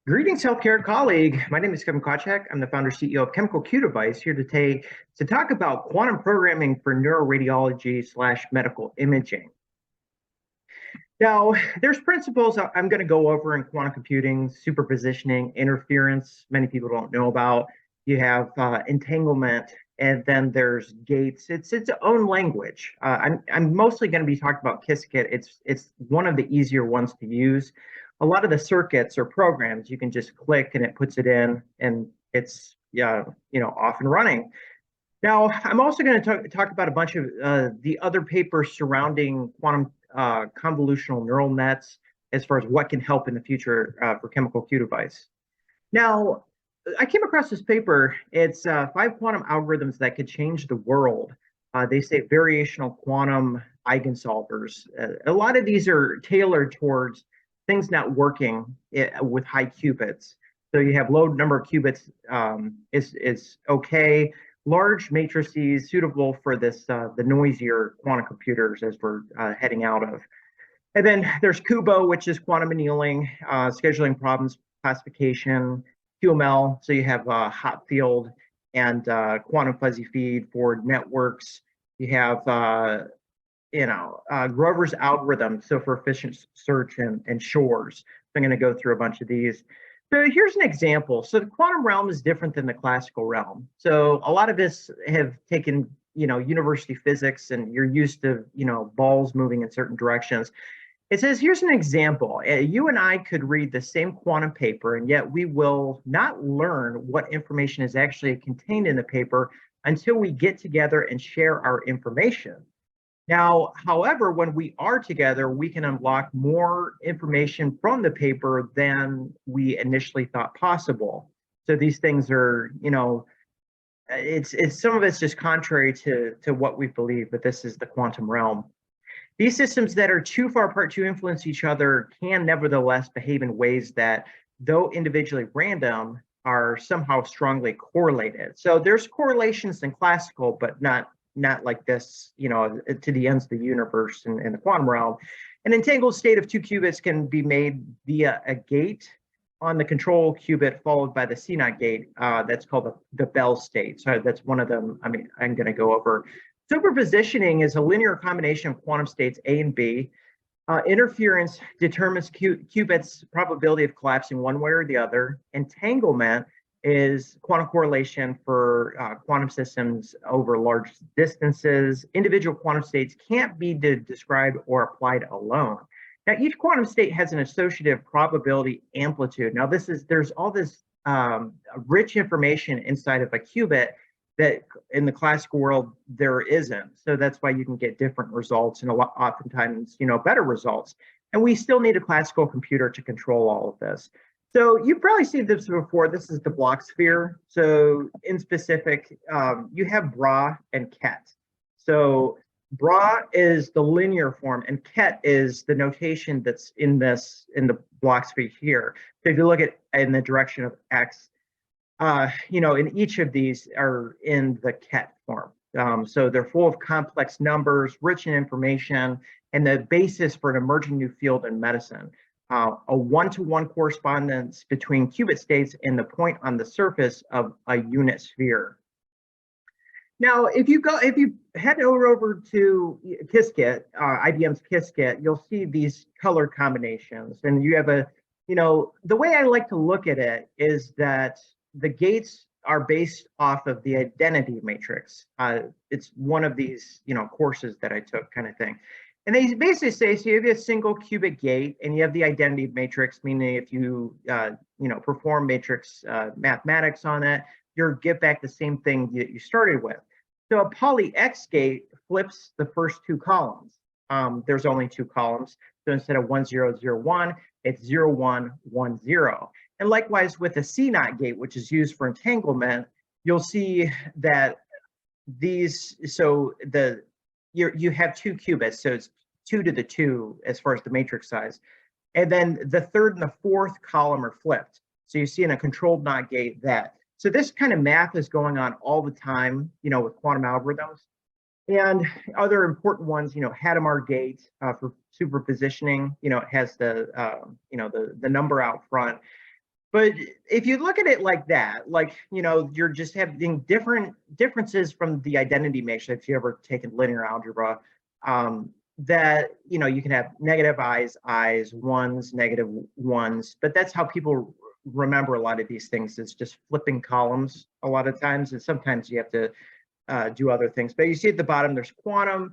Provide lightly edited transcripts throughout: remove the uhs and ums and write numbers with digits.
Greetings, healthcare colleague. My name is Kevin Kawchak. I'm the founder CEO of Chemical Q Device, here to talk about quantum programming for neuroradiology / medical imaging. Now, there's principles I'm going to go over in quantum computing: superpositioning, interference. Many people don't know about. You have entanglement, and then there's gates. It's its own language. I'm mostly going to be talking about QCNN. It's one of the easier ones to use. A lot of the circuits or programs you can just click and it puts it in, and it's off and running. Now, I'm also going to talk about a bunch of the other papers surrounding quantum convolutional neural nets, as far as what can help in the future for Chemical Q Device. Now, I came across this paper. It's 5 quantum algorithms that could change the world. They say variational quantum eigensolvers. A lot of these are tailored towards things not working with high qubits. So you have low number of qubits is okay. Large matrices suitable for this the noisier quantum computers, as we're heading out of. And then there's QUBO, which is quantum annealing, scheduling problems, classification, QML. So you have hot field and quantum fuzzy feed for networks. You have Grover's algorithm, so for efficient search and shores. So I'm going to go through a bunch of these. So here's an example. So the quantum realm is different than the classical realm. So a lot of us have taken, university physics, and you're used to, balls moving in certain directions. It says, here's an example. You and I could read the same quantum paper, and yet we will not learn what information is actually contained in the paper until we get together and share our information. Now, however, when we are together, we can unlock more information from the paper than we initially thought possible. So these things are, it's some of it's just contrary to what we believe, but this is the quantum realm. These systems that are too far apart to influence each other can nevertheless behave in ways that, though individually random, are somehow strongly correlated. So there's correlations in classical, but not like this, to the ends of the universe in the quantum realm. An entangled state of 2 qubits can be made via a gate on the control qubit, followed by the CNOT gate. That's called the Bell state. So that's one of them. I'm going to go over. Superpositioning is a linear combination of quantum states A and B. Interference determines qubits' probability of collapsing one way or the other. Entanglement is quantum correlation for quantum systems over large distances. Individual quantum states can't be described or applied alone. Now, each quantum state has an associative probability amplitude. Now, there's all this rich information inside of a qubit that in the classical world there isn't. So that's why you can get different results and oftentimes, better results. And we still need a classical computer to control all of this. So you've probably seen this before. This is the block sphere. So in specific, you have bra and ket. So bra is the linear form, and ket is the notation that's in the block sphere here. So if you look at in the direction of x, in each of these are in the ket form. So they're full of complex numbers, rich in information, and the basis for an emerging new field in medicine. A one-to-one correspondence between qubit states and the point on the surface of a unit sphere. Now, if you head over to Qiskit, IBM's Qiskit, you'll see these color combinations, and you have the way I like to look at it is that the gates are based off of the identity matrix. It's one of these, courses that I took, kind of thing. And they basically say, so you have a single qubit gate and you have the identity matrix, meaning if you, perform matrix mathematics on it, you'll get back the same thing that you started with. So a poly X gate flips the first 2 columns. There's only 2 columns. So instead of 1, 0, 0, 1, it's 0, 1, 1, 0. And likewise with a CNOT gate, which is used for entanglement, you'll see that you have 2 qubits, so it's 2 to the 2 as far as the matrix size. And then the 3rd and the 4th column are flipped. So you see in a controlled NOT gate that. So this kind of math is going on all the time, with quantum algorithms. And other important ones, Hadamard gate for superpositioning, it has the number out front. But if you look at it like that, like, you're just having differences from the identity matrix. If you ever taken linear algebra, that, you can have negative i's, ones, negative ones, but that's how people remember a lot of these things. It's just flipping columns a lot of times, and sometimes you have to do other things. But you see at the bottom, there's quantum,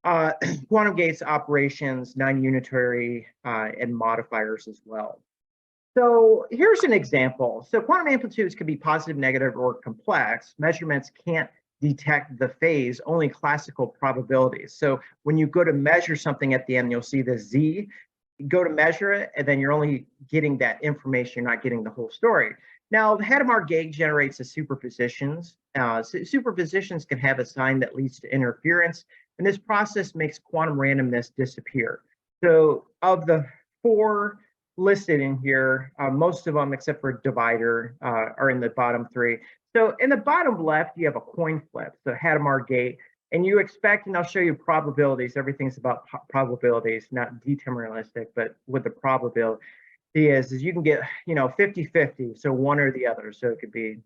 quantum gates, operations, non-unitary, and modifiers as well. So here's an example. So quantum amplitudes can be positive, negative, or complex. Measurements can't detect the phase, only classical probabilities. So when you go to measure something at the end, you'll see the Z. You go to measure it, and then you're only getting that information. You're not getting the whole story. Now, the Hadamard gate generates the superpositions. Superpositions can have a sign that leads to interference, and this process makes quantum randomness disappear. So of the 4 listed in here, most of them, except for divider, are in the bottom 3. So in the bottom left, you have a coin flip, so Hadamard gate, and you expect, and I'll show you probabilities. Everything's about probabilities, not deterministic, but with the probability is you can get, 50-50, so one or the other. So it could be,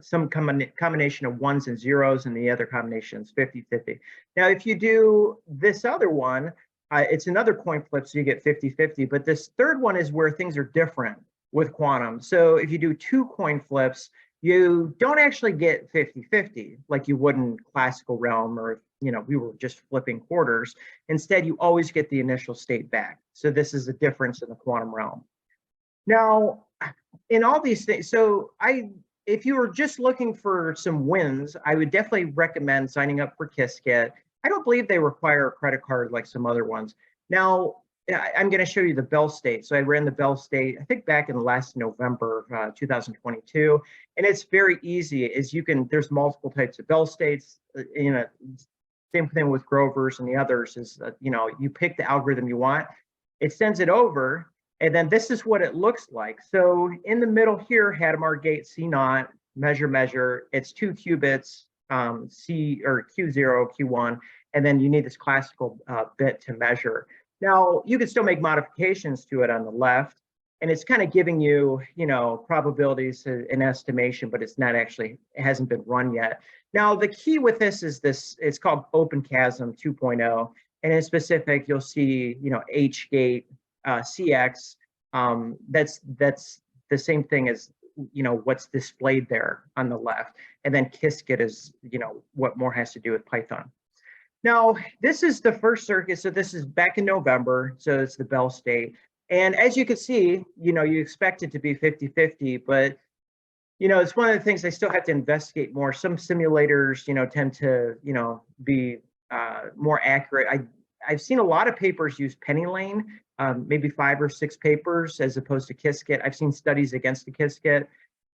some combination of ones and zeros, and the other combination is 50-50. Now, if you do this other one, it's another coin flip, so you get 50-50. But this third one is where things are different with quantum. So if you do 2 coin flips, you don't actually get 50-50 like you would in classical realm, or we were just flipping quarters. Instead, you always get the initial state back. So this is a difference in the quantum realm. Now, in all these things, so if you were just looking for some wins, I would definitely recommend signing up for Qiskit. I don't believe they require a credit card like some other ones. Now, I'm going to show you the Bell state. So I ran the Bell state, I think back in last November, 2022, and it's very easy. There's multiple types of Bell states. Same thing with Grover's and the others is, you pick the algorithm you want, it sends it over, and then this is what it looks like. So in the middle here, Hadamard gate C0, measure, it's 2 qubits, C or Q0, Q1, and then you need this classical bit to measure. Now, you can still make modifications to it on the left, and it's kind of giving you, probabilities and estimation, but it hasn't been run yet. Now, the key with this is it's called Open Chasm 2.0, and in specific, you'll see, H gate, CX, that's the same thing as, what's displayed there on the left. And then Qiskit is, what more has to do with Python. Now, this is the first circuit. So this is back in November. So it's the Bell state. And as you can see, you expect it to be 50-50, but, it's one of the things I still have to investigate more. Some simulators, tend to, be more accurate. I've seen a lot of papers use penny lane, maybe 5 or 6 papers as opposed to Qiskit. I've seen studies against the Qiskit,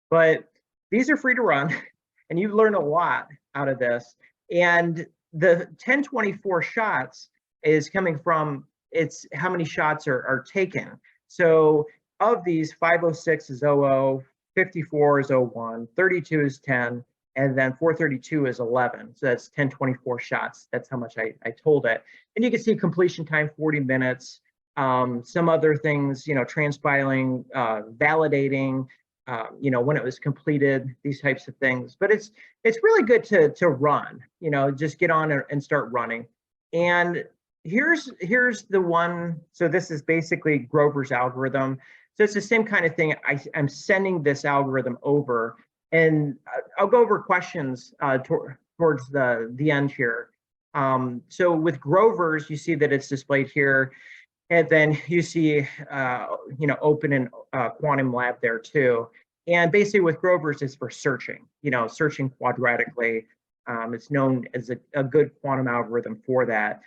but these are free to run, and you learn a lot out of this. And the 1024 shots is coming from, it's how many shots are taken. So of these, 506 is 00, 54 is 01, 32 is 10, and then 432 is 11. So that's 1024 shots. That's how much I told it. And you can see completion time, 40 minutes. Some other things, transpiling, validating, when it was completed, these types of things. But it's really good to run, just get on and start running. And here's the one. So this is basically Grover's algorithm. So it's the same kind of thing. I'm sending this algorithm over, and I'll go over questions towards the end here. So with Grover's, you see that it's displayed here. And then you see, open and quantum lab there too. And basically with Grover's, it's for searching, searching quadratically. It's known as a good quantum algorithm for that.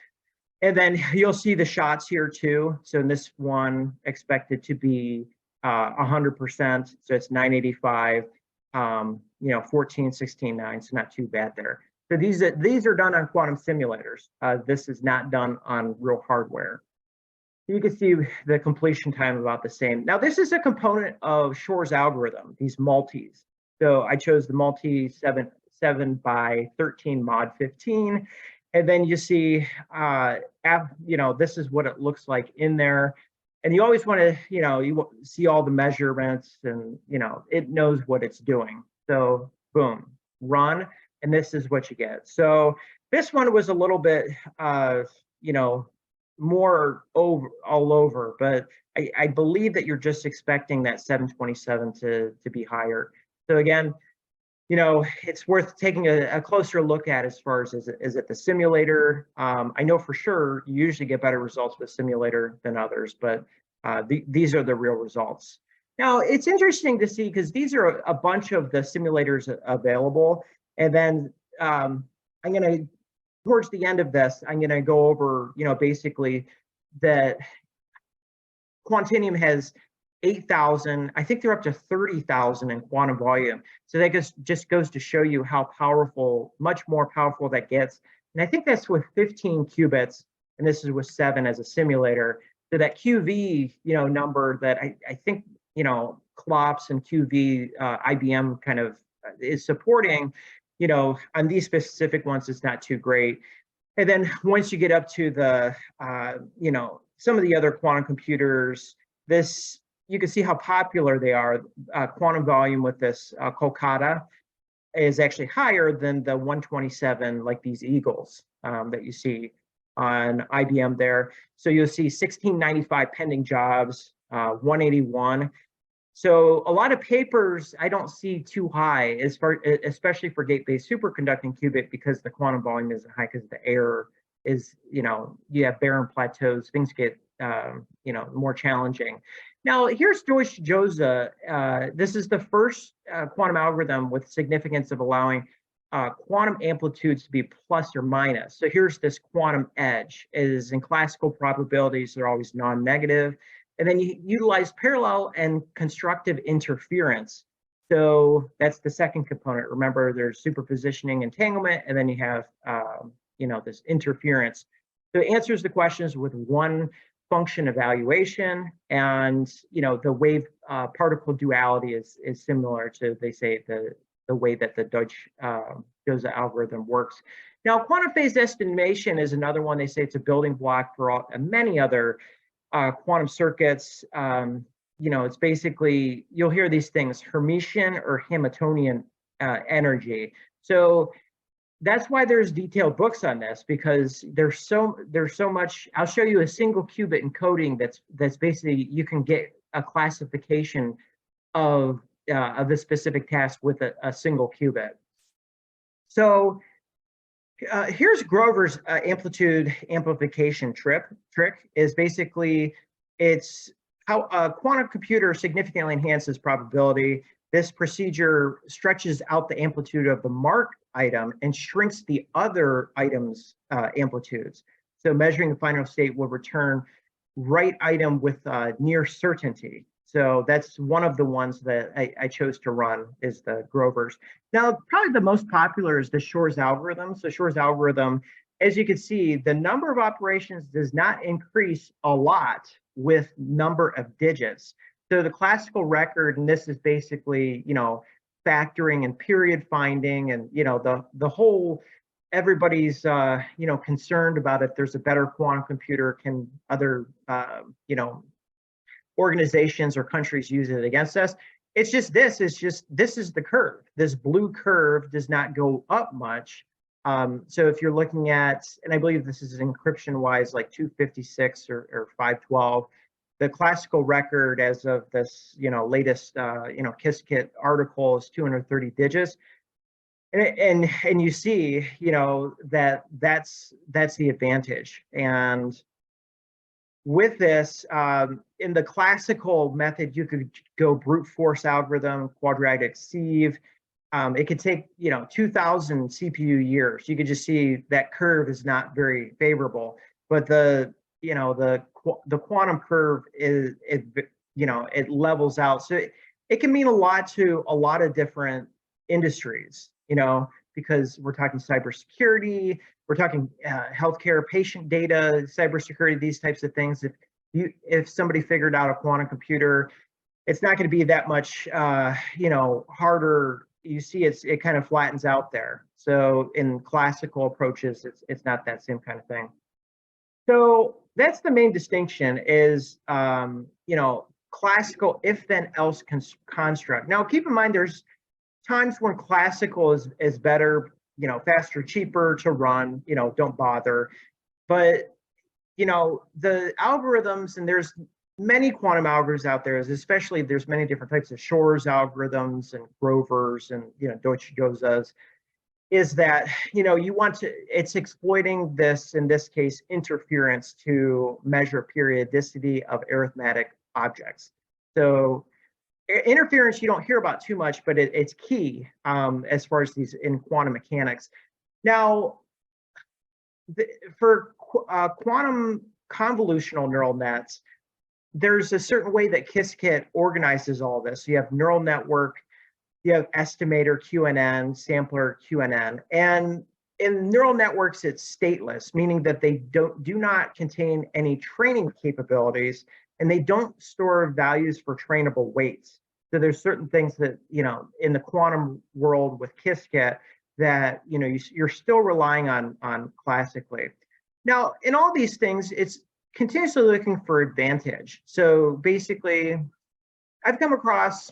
And then you'll see the shots here too. So in this one, expected to be 100%. So it's 985, 14, 16, 9. So not too bad there. So these are done on quantum simulators. This is not done on real hardware. You can see the completion time about the same. Now, this is a component of Shor's algorithm, these multis. So I chose the multi 7 by 13 mod 15. And then you see, this is what it looks like in there. And you always want to, you see all the measurements and, it knows what it's doing. So boom, run, and this is what you get. So this one was a little bit, more all over, but I believe that you're just expecting that 727 to be higher. So again, it's worth taking a closer look at as far as, is it the simulator? I know for sure you usually get better results with simulator than others, but these are the real results. Now, it's interesting to see because these are a bunch of the simulators available. And then I'm going to, towards the end of this, I'm going to go over, basically that Quantinuum has 8,000, I think they're up to 30,000 in quantum volume. So that just goes to show you how powerful, much more powerful that gets. And I think that's with 15 qubits, and this is with 7 as a simulator. So that QV, number that I think, CLOPS and QV, IBM kind of is supporting, on these specific ones, it's not too great. And then once you get up to the, some of the other quantum computers, you can see how popular they are. Quantum volume with this Kolkata is actually higher than the 127, like these Eagles that you see on IBM there. So you'll see 1695 pending jobs, 181. So a lot of papers I don't see too high, especially for gate-based superconducting qubit, because the quantum volume isn't high because the error is, you have barren plateaus, things get, more challenging. Now, here's Deutsch-Jozsa. This is the first quantum algorithm with significance of allowing quantum amplitudes to be plus or minus. So here's this quantum edge. Is in classical probabilities, they're always non-negative. And then you utilize parallel and constructive interference. So that's the second component. Remember, there's superpositioning, entanglement, and then you have, this interference. So it answers the questions with one function evaluation, and the wave particle duality is similar to, they say, the way that the Deutsch-Jozsa algorithm works. Now, quantum phase estimation is another one. They say it's a building block for many other quantum circuits. It's basically, you'll hear these things, Hermitian or Hamiltonian energy. So that's why there's detailed books on this, because there's so much. I'll show you a single qubit encoding that's basically, you can get a classification of the specific task with a single qubit. So here's Grover's amplitude amplification trick. Is basically, it's how a quantum computer significantly enhances probability. This procedure stretches out the amplitude of the marked item and shrinks the other item's amplitudes. So measuring the final state will return right item with near certainty. So that's one of the ones that I chose to run, is the Grover's. Now, probably the most popular is the Shor's algorithm. So Shor's algorithm, as you can see, the number of operations does not increase a lot with number of digits. So the classical record, and this is basically, factoring and period finding, and the whole, everybody's concerned about if there's a better quantum computer, can other organizations or countries use it against us. This is the curve. This blue curve does not go up much. So if you're looking at, and I believe this is encryption wise, like 256 or 512, the classical record as of this, latest, Qiskit article is 230 digits. And you see, that's the advantage. And with this, in the classical method, you could go brute force algorithm, quadratic sieve. It could take 2,000 CPU years. You could just see that curve is not very favorable. But the quantum curve is it levels out. So it can mean a lot to a lot of different industries. Because we're talking cybersecurity, we're talking healthcare, patient data, cybersecurity, these types of things. If somebody figured out a quantum computer, it's not going to be that much, harder. You see, it kind of flattens out there. So in classical approaches, it's not that same kind of thing. So that's the main distinction is, classical if then else construct. Now, keep in mind, there's times when classical is better, faster, cheaper to run, don't bother. But, the algorithms, and there's many quantum algorithms out there, especially there's many different types of Shor's algorithms and Grover's and, Deutsch-Gozas, is that, it's exploiting this, in this case, interference to measure periodicity of arithmetic objects. So interference you don't hear about too much, but it's key as far as these in quantum mechanics. Now, for quantum convolutional neural nets, there's a certain way that Qiskit organizes all this. So you have neural network, you have estimator QNN, sampler QNN, and in neural networks it's stateless, meaning that they do not contain any training capabilities, and they don't store values for trainable weights. So there's certain things that, in the quantum world with Qiskit that, you're still relying on classically. Now, in all these things, it's continuously looking for advantage. So basically, I've come across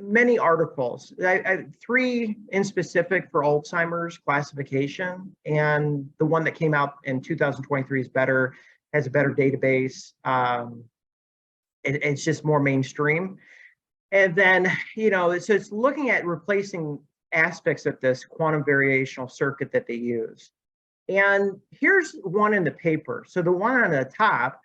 many articles. I 3 in specific for Alzheimer's classification, and the one that came out in 2023 is better, has a better database. It's just more mainstream. And then, so it's looking at replacing aspects of this quantum variational circuit that they use. And here's one in the paper. So the one on the top,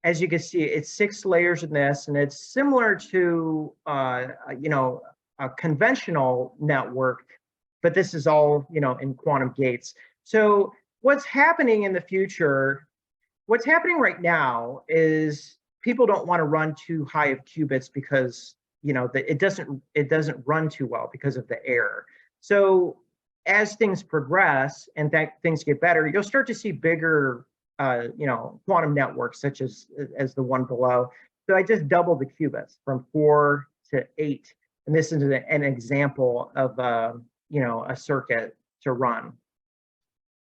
as you can see, it's 6 layers in this, and it's similar to, a conventional network, but this is all, in quantum gates. So what's happening in the future, what's happening right now is people don't want to run too high of qubits because, it doesn't run too well because of the error. So as things progress and that things get better, you'll start to see bigger quantum networks such as the one below. So I just doubled the qubits from 4 to 8, and this is an example of a circuit to run.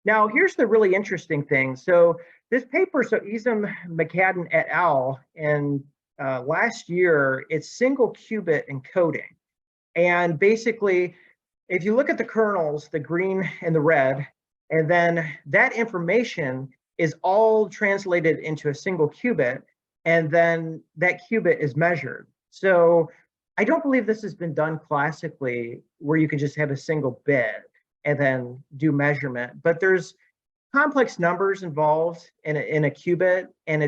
Now, here's the really interesting thing. So this paper, so Isam McCadden et al. In last year, it's single qubit encoding, and basically, if you look at the kernels, the green and the red, and then that information is all translated into a single qubit, and then that qubit is measured. So I don't believe this has been done classically where you can just have a single bit and then do measurement, but there's complex numbers involved in a qubit, and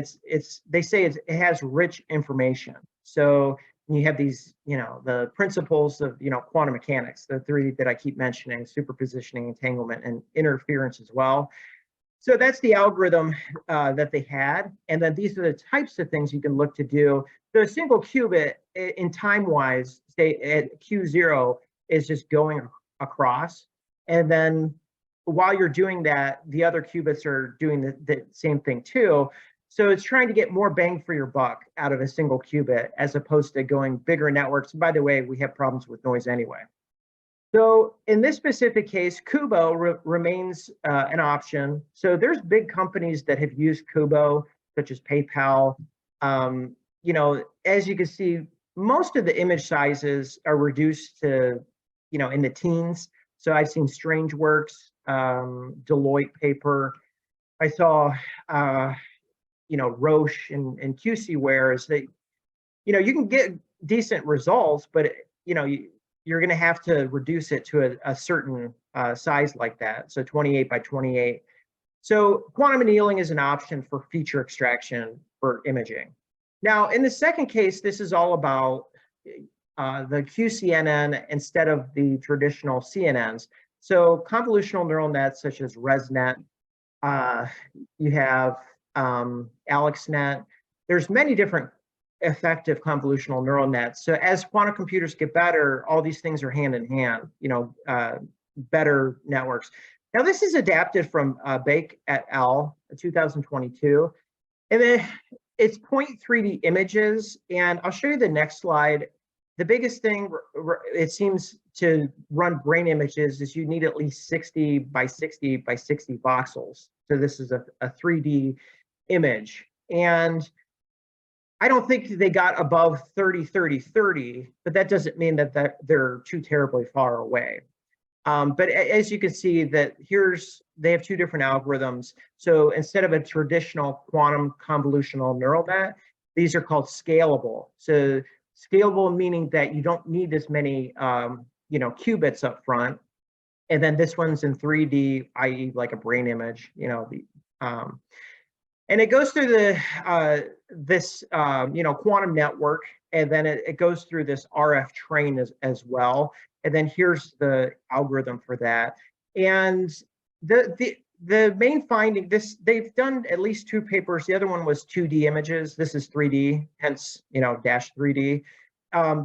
they say it has rich information. So you have these, the principles of, quantum mechanics, the 3 that I keep mentioning: superpositioning, entanglement, and interference as well. So that's the algorithm that they had. And then these are the types of things you can look to do. So a single qubit in time-wise, say at Q0, is just going across. And then while you're doing that, the other qubits are doing the same thing too. So it's trying to get more bang for your buck out of a single qubit as opposed to going bigger networks. By the way, we have problems with noise anyway. So in this specific case, Kubo remains an option. So there's big companies that have used Kubo, such as PayPal. As you can see, most of the image sizes are reduced to, in the teens. So I've seen StrangeWorks, Deloitte paper. I saw, Roche and QCware is that, you can get decent results, but, you're going to have to reduce it to a certain size like that. So 28 by 28. So quantum annealing is an option for feature extraction for imaging. Now, in the second case, this is all about the QCNN instead of the traditional CNNs. So convolutional neural nets such as ResNet, you have AlexNet. There's many different effective convolutional neural nets. So as quantum computers get better, all these things are hand in hand, better networks. Now this is adapted from Bake et al. 2022. And then it's 0.3D images. And I'll show you the next slide. The biggest thing, it seems, to run brain images is you need at least 60 by 60 by 60 voxels. So this is a 3D image. And I don't think they got above 30, 30, 30, but that doesn't mean that they're too terribly far away. But as you can see that they have two different algorithms. So instead of a traditional quantum convolutional neural net, these are called scalable. So scalable meaning that you don't need as many, qubits up front. And then this one's in 3D, i.e. like a brain image, and it goes through this quantum network, and then it goes through this RF train as well. And then here's the algorithm for that. And the main finding, they've done at least two papers. The other one was 2D images. This is 3D, hence dash 3D.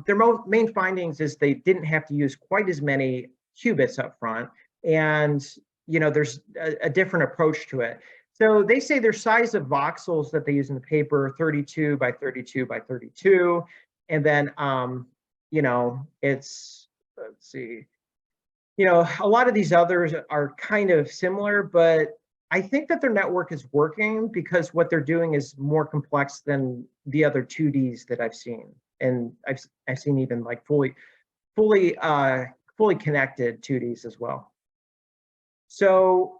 Their main findings is they didn't have to use quite as many qubits up front, and there's a different approach to it. So they say their size of voxels that they use in the paper, 32 by 32 by 32. And then, let's see, a lot of these others are kind of similar, but I think that their network is working because what they're doing is more complex than the other 2Ds that I've seen. And I've seen even like fully connected 2Ds as well. So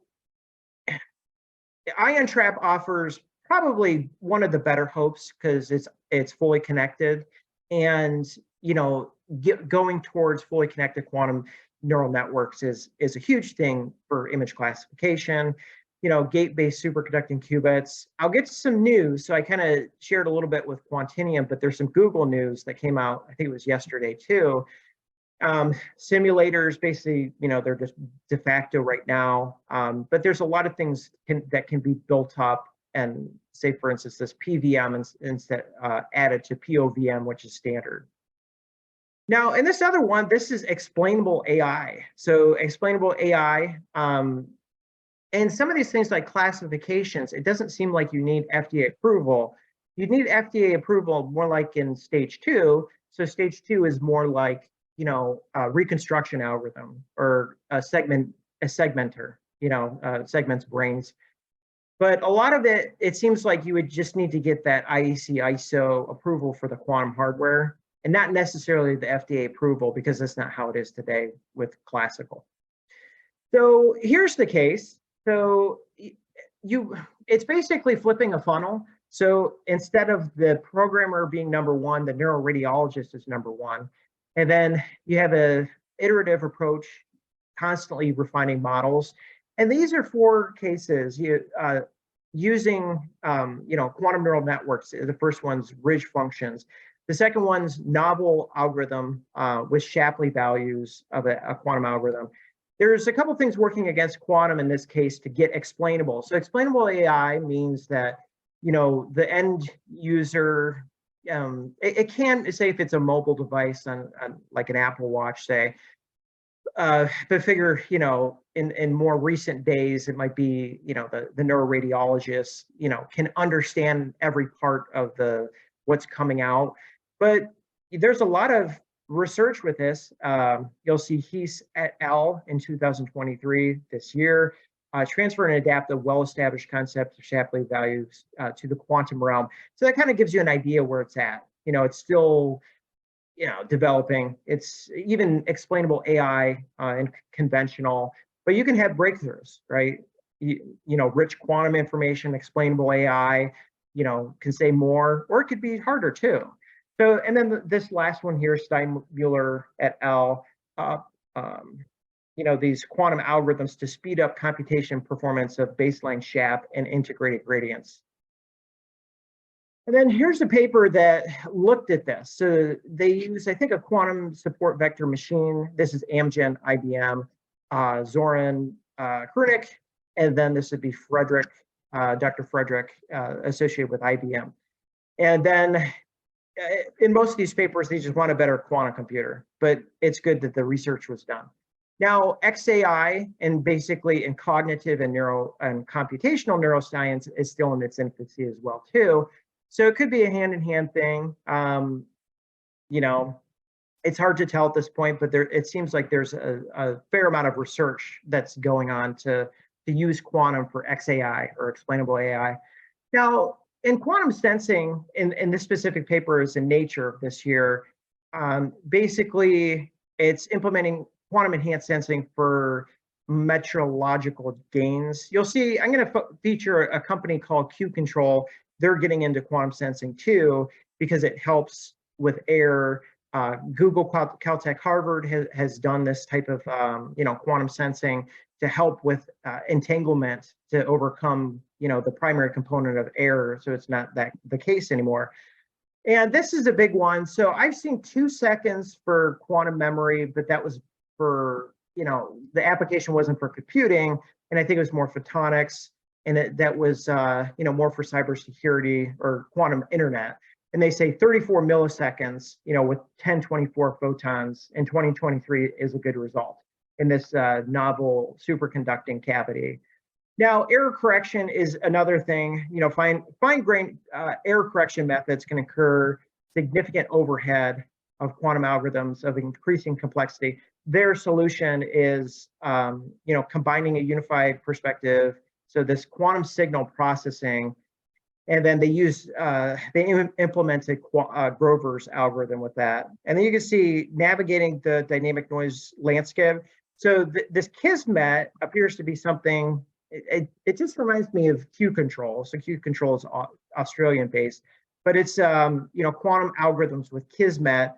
Ion Trap offers probably one of the better hopes because it's fully connected, and going towards fully connected quantum neural networks is a huge thing for image classification. Gate-based superconducting qubits. I'll get to some news. So I kind of shared a little bit with Quantinium, but there's some Google news that came out. I think it was yesterday too. Simulators, basically, they're just de facto right now. But there's a lot of things that can be built up, and say, for instance, this PVM instead added to POVM, which is standard. Now, in this other one, this is explainable AI. So explainable AI, and some of these things like classifications, it doesn't seem like you need FDA approval. You need FDA approval more like in stage 2. So stage 2 is more like a reconstruction algorithm or a segmenter, segments brains. But a lot of it seems like you would just need to get that IEC ISO approval for the quantum hardware, and not necessarily the FDA approval, because that's not how it is today with classical. So here's the case. So it's basically flipping a funnel. So instead of the programmer being number one, the neuroradiologist is number one. And then you have an iterative approach, constantly refining models. And these are 4 cases using quantum neural networks. The first one's ridge functions. The second one's novel algorithm with Shapley values of a quantum algorithm. There's a couple things working against quantum in this case to get explainable. So explainable AI means that the end user, it can say if it's a mobile device on like an Apple Watch, say, but figure, in more recent days, it might be, the neuroradiologist, can understand every part of what's coming out. But there's a lot of research with this. You'll see Heath et al. In 2023, this year, transfer and adapt the well-established concept of Shapley values to the quantum realm. So that kind of gives you an idea where it's at. It's still, developing. It's even explainable AI and conventional, but you can have breakthroughs, right? Rich quantum information, explainable AI, can say more, or it could be harder too. So, and then this last one here, Steinmuller et al. These quantum algorithms to speed up computation performance of baseline SHAP and integrated gradients. And then here's a paper that looked at this. So they use, I think, a quantum support vector machine. This is Amgen, IBM, Zoran Krunik, and then this would be Frederick, Dr. Frederick, associated with IBM. And then in most of these papers, they just want a better quantum computer, but it's good that the research was done. Now, XAI, and basically in cognitive and computational neuroscience, is still in its infancy as well too. So it could be a hand-in-hand thing. It's hard to tell at this point, but it seems like there's a fair amount of research that's going on to to use quantum for XAI, or explainable AI. Now, in quantum sensing, in this specific paper is in Nature this year, basically it's implementing quantum enhanced sensing for metrological gains. You'll see, I'm going to feature a company called Q-Control. They're getting into quantum sensing too, because it helps with error. Google, Caltech, Harvard has done this type of quantum sensing to help with entanglement, to overcome the primary component of error, so it's not that the case anymore. And this is a big one. So I've seen 2 seconds for quantum memory, but that was for the application wasn't for computing, and I think it was more photonics, and that was more for cybersecurity or quantum internet. And they say 34 milliseconds, with 1024 photons in 2023 is a good result in this novel superconducting cavity. Now, error correction is another thing. Fine-grained error correction methods can incur significant overhead of quantum algorithms of increasing complexity. Their solution is, combining a unified perspective. So this quantum signal processing, and then they implemented Grover's algorithm with that. And then you can see navigating the dynamic noise landscape. So this Kismet appears to be something, it just reminds me of Q-Control. So Q-Control is Australian based, but it's, quantum algorithms with Kismet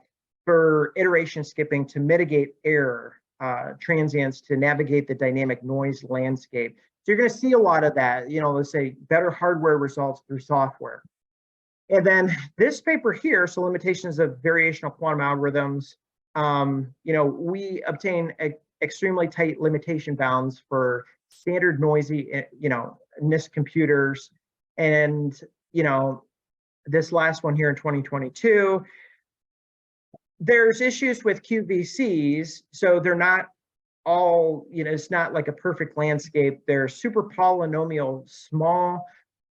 for iteration skipping to mitigate error transients, to navigate the dynamic noise landscape. So you're going to see a lot of that, let's say better hardware results through software. And then this paper here, so limitations of variational quantum algorithms, we obtain extremely tight limitation bounds for standard noisy, NIST computers. And, this last one here in 2022, there's issues with QVCs. So they're not all, it's not like a perfect landscape. They're super polynomial, small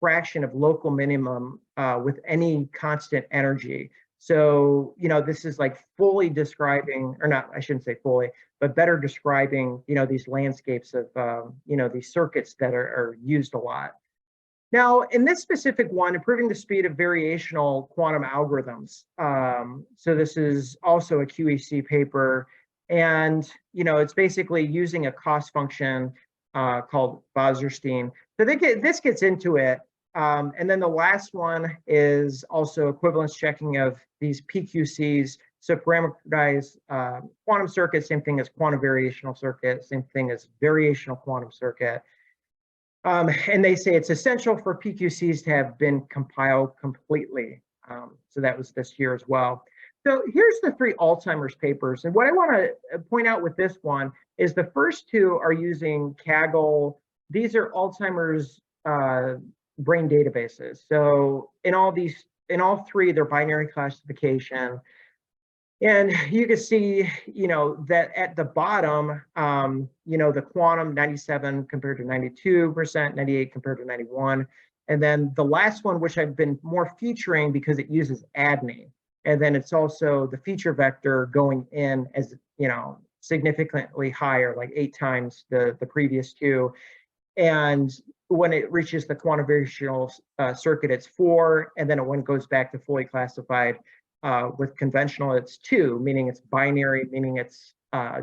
fraction of local minimum with any constant energy. So, this is like fully describing, or not, I shouldn't say fully, but better describing, these landscapes of, these circuits that are used a lot. Now, in this specific one, improving the speed of variational quantum algorithms. So this is also a QEC paper, and it's basically using a cost function called Wasserstein. So this gets into it. And then the last one is also equivalence checking of these PQCs. So parametrized quantum circuits, same thing as quantum variational circuit, same thing as variational quantum circuit. And they say it's essential for PQCs to have been compiled completely. So that was this year as well. So here's the 3 Alzheimer's papers. And what I want to point out with this one is the first 2 are using Kaggle. These are Alzheimer's brain databases. So in all 3, they're binary classification. And you can see, that at the bottom, the quantum 97 compared to 92%, 98 compared to 91. And then the last one, which I've been more featuring because it uses ADNI. And then it's also the feature vector going in as, significantly higher, like 8 times the previous 2. And when it reaches the quantum variational circuit, it's 4. And then when it goes back to fully classified, with conventional, it's 2, meaning it's binary, meaning it's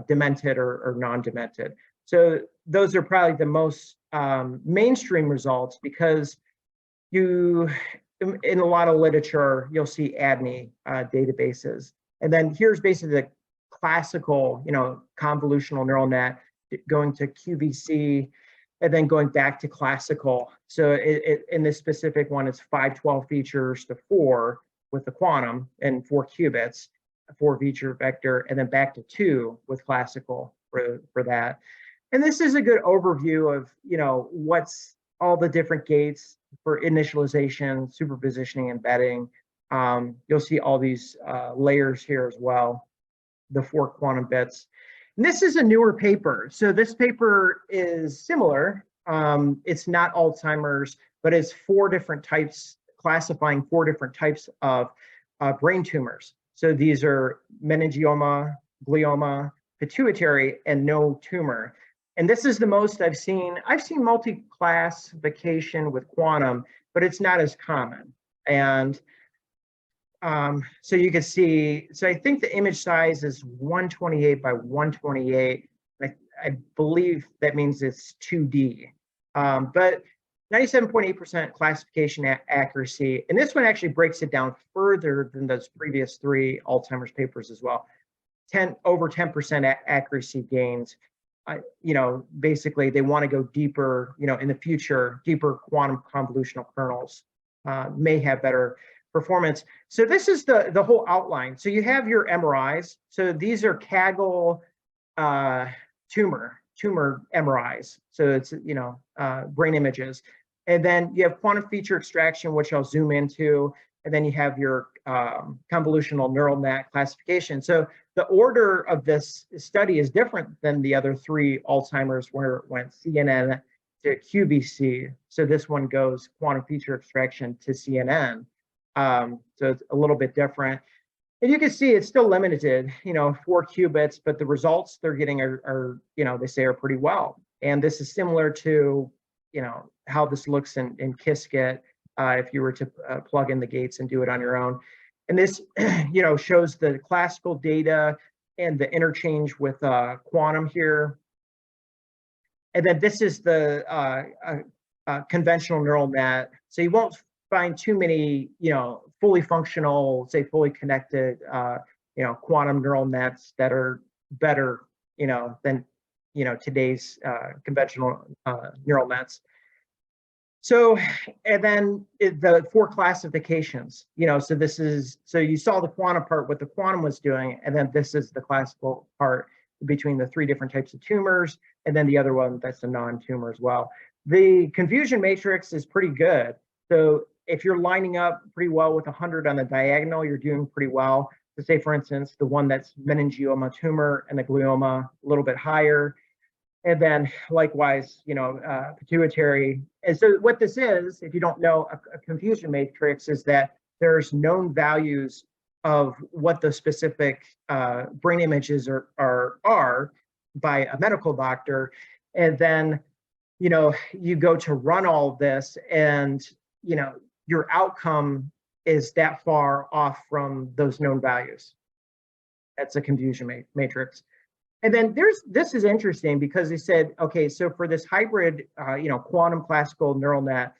demented or non-demented. So those are probably the most mainstream results, because in a lot of literature, you'll see ADNI databases. And then here's basically the classical, convolutional neural net going to QVC and then going back to classical. So in this specific one, it's 512 features to 4 with the quantum and 4 qubits, 4 feature vector, and then back to 2 with classical for that. And this is a good overview of, what's all the different gates for initialization, superpositioning, embedding. You'll see all these layers here as well, the 4 quantum bits. And this is a newer paper. So this paper is similar. It's not Alzheimer's, but it's 4 different types, classifying 4 different types of brain tumors. So these are meningioma, glioma, pituitary, and no tumor. And this is the most I've seen. I've seen multi-classification with quantum, but it's not as common. And so you can see, so I think the image size is 128 by 128. I believe that means it's 2D. But 97.8% classification accuracy. And this one actually breaks it down further than those previous 3 Alzheimer's papers as well. Over 10% accuracy gains. Basically they want to go deeper, in the future, deeper quantum convolutional kernels may have better performance. So this is the whole outline. So you have your MRIs. So these are Kaggle tumor MRIs. So it's, brain images. And then you have quantum feature extraction, which I'll zoom into. And then you have your convolutional neural net classification. So the order of this study is different than the other 3 Alzheimer's, where it went CNN to QVC. So this one goes quantum feature extraction to CNN. So it's a little bit different. And you can see it's still limited, 4 qubits, but the results they're getting are they say are pretty well. And this is similar to, how this looks in Qiskit if you were to plug in the gates and do it on your own. And this, shows the classical data and the interchange with quantum here. And then this is the conventional neural net. So you won't find too many, fully functional, say fully connected, quantum neural nets that are better, than, today's conventional neural nets. So, and then the 4 classifications, so this is, so you saw the quantum part, what the quantum was doing, and then this is the classical part between the 3 different types of tumors, and then the other one that's a non-tumor as well. The confusion matrix is pretty good. So if you're lining up pretty well with 100 on the diagonal, you're doing pretty well. So say, for instance, the one that's meningioma tumor and the glioma a little bit higher. And then likewise, pituitary. And so what this is, if you don't know, a confusion matrix is that there's known values of what the specific brain images are by a medical doctor. And then, you go to run all of this and, your outcome is that far off from those known values. That's a confusion matrix. And then this is interesting because they said, okay, so for this hybrid, quantum classical neural net,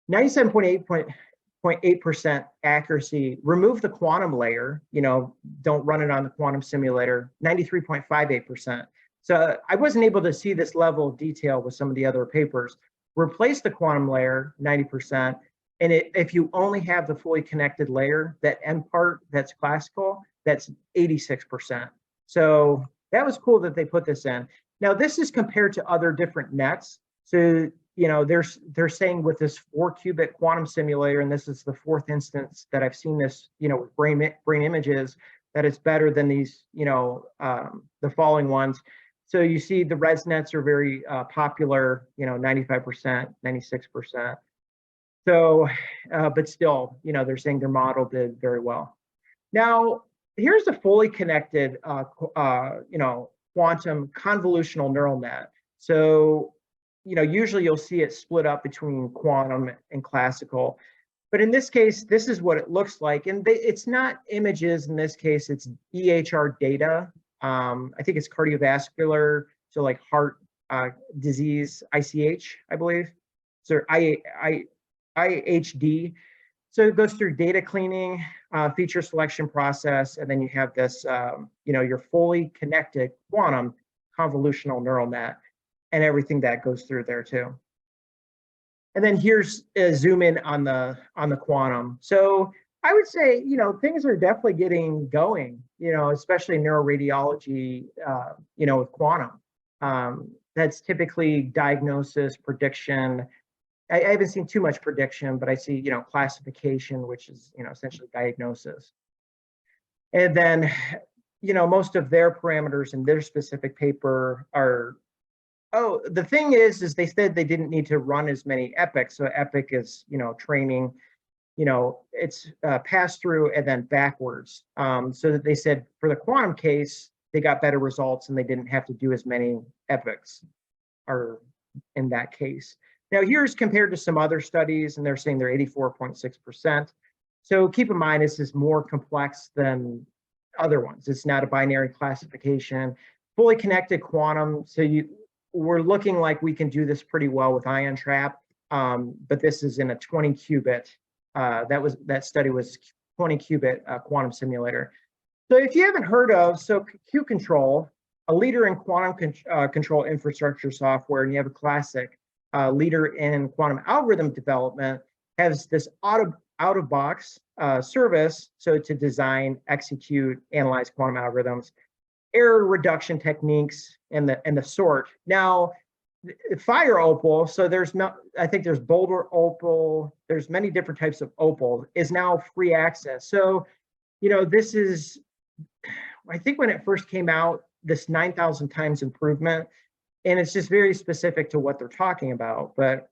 97.8% accuracy, remove the quantum layer, don't run it on the quantum simulator, 93.58%. So I wasn't able to see this level of detail with some of the other papers. Replace the quantum layer, 90%. And if you only have the fully connected layer, that end part that's classical, that's 86%. So that was cool that they put this in. Now, this is compared to other different nets. So, they're saying with this 4-qubit quantum simulator, and this is the 4th instance that I've seen this, with brain images, that it's better than these, the following ones. So you see the ResNets are very popular, 95%, 96%. So, but still, they're saying their model did very well. Now, here's a fully connected, quantum convolutional neural net. So, usually you'll see it split up between quantum and classical. But in this case, this is what it looks like. And it's not images in this case, it's EHR data. I think it's cardiovascular, so like heart disease, ICH, I believe. So IHD. So it goes through data cleaning, feature selection process, and then you have this, your fully connected quantum convolutional neural net and everything that goes through there too. And then here's a zoom in on the quantum. So I would say, things are definitely getting going, especially neuroradiology, with quantum. That's typically diagnosis, prediction. I haven't seen too much prediction, but I see, classification, which is, essentially diagnosis. And then, most of their parameters in their specific paper are, the thing is they said they didn't need to run as many epochs. So epoch is, training, it's pass through and then backwards. So that they said for the quantum case, they got better results and they didn't have to do as many epochs. are in that case. Now here's compared to some other studies, and they're saying they're 84.6%. So keep in mind, this is more complex than other ones. It's not a binary classification, fully connected quantum. So we're looking like we can do this pretty well with ion trap, but this is in a 20 qubit. That study was 20 qubit quantum simulator. So if you haven't heard of, Q-Control, a leader in quantum control infrastructure software, and you have a classic leader in quantum algorithm development, has this out-of-box service, so to design, execute, analyze quantum algorithms, error reduction techniques, and the sort. Now, Fire Opal, so I think there's Boulder Opal, there's many different types of Opal, is now free access. So, this is, I think when it first came out, this 9,000 times improvement, and it's just very specific to what they're talking about. But,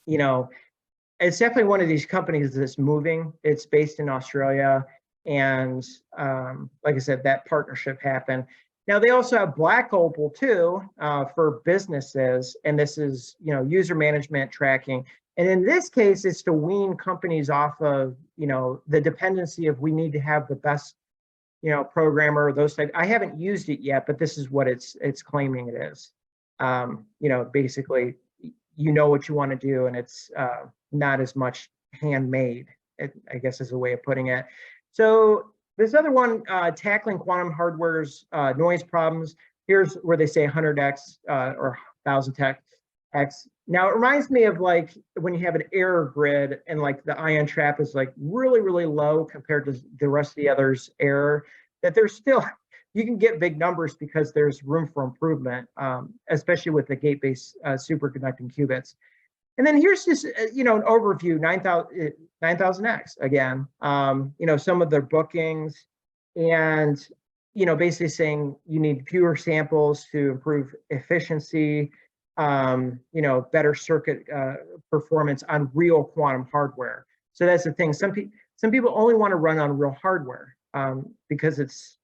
it's definitely one of these companies that's moving. It's based in Australia. And like I said, that partnership happened. Now they also have Black Opal too for businesses. And this is, user management tracking. And in this case, it's to wean companies off of, the dependency of we need to have the best, programmer, those types. I haven't used it yet, but this is what it's claiming it is. Basically, what you want to do, and it's not as much handmade, I guess is a way of putting it. So this other one, tackling quantum hardware's noise problems. Here's where they say 100x or 1000x. Now it reminds me of like when you have an error grid and like the ion trap is like really, really low compared to the rest of the others' error, that there's still, you can get big numbers because there's room for improvement, especially with the gate-based superconducting qubits. And then here's just, an overview, 9000x again, some of their bookings and, basically saying you need fewer samples to improve efficiency, better circuit performance on real quantum hardware. So that's the thing. Some people only want to run on real hardware because it's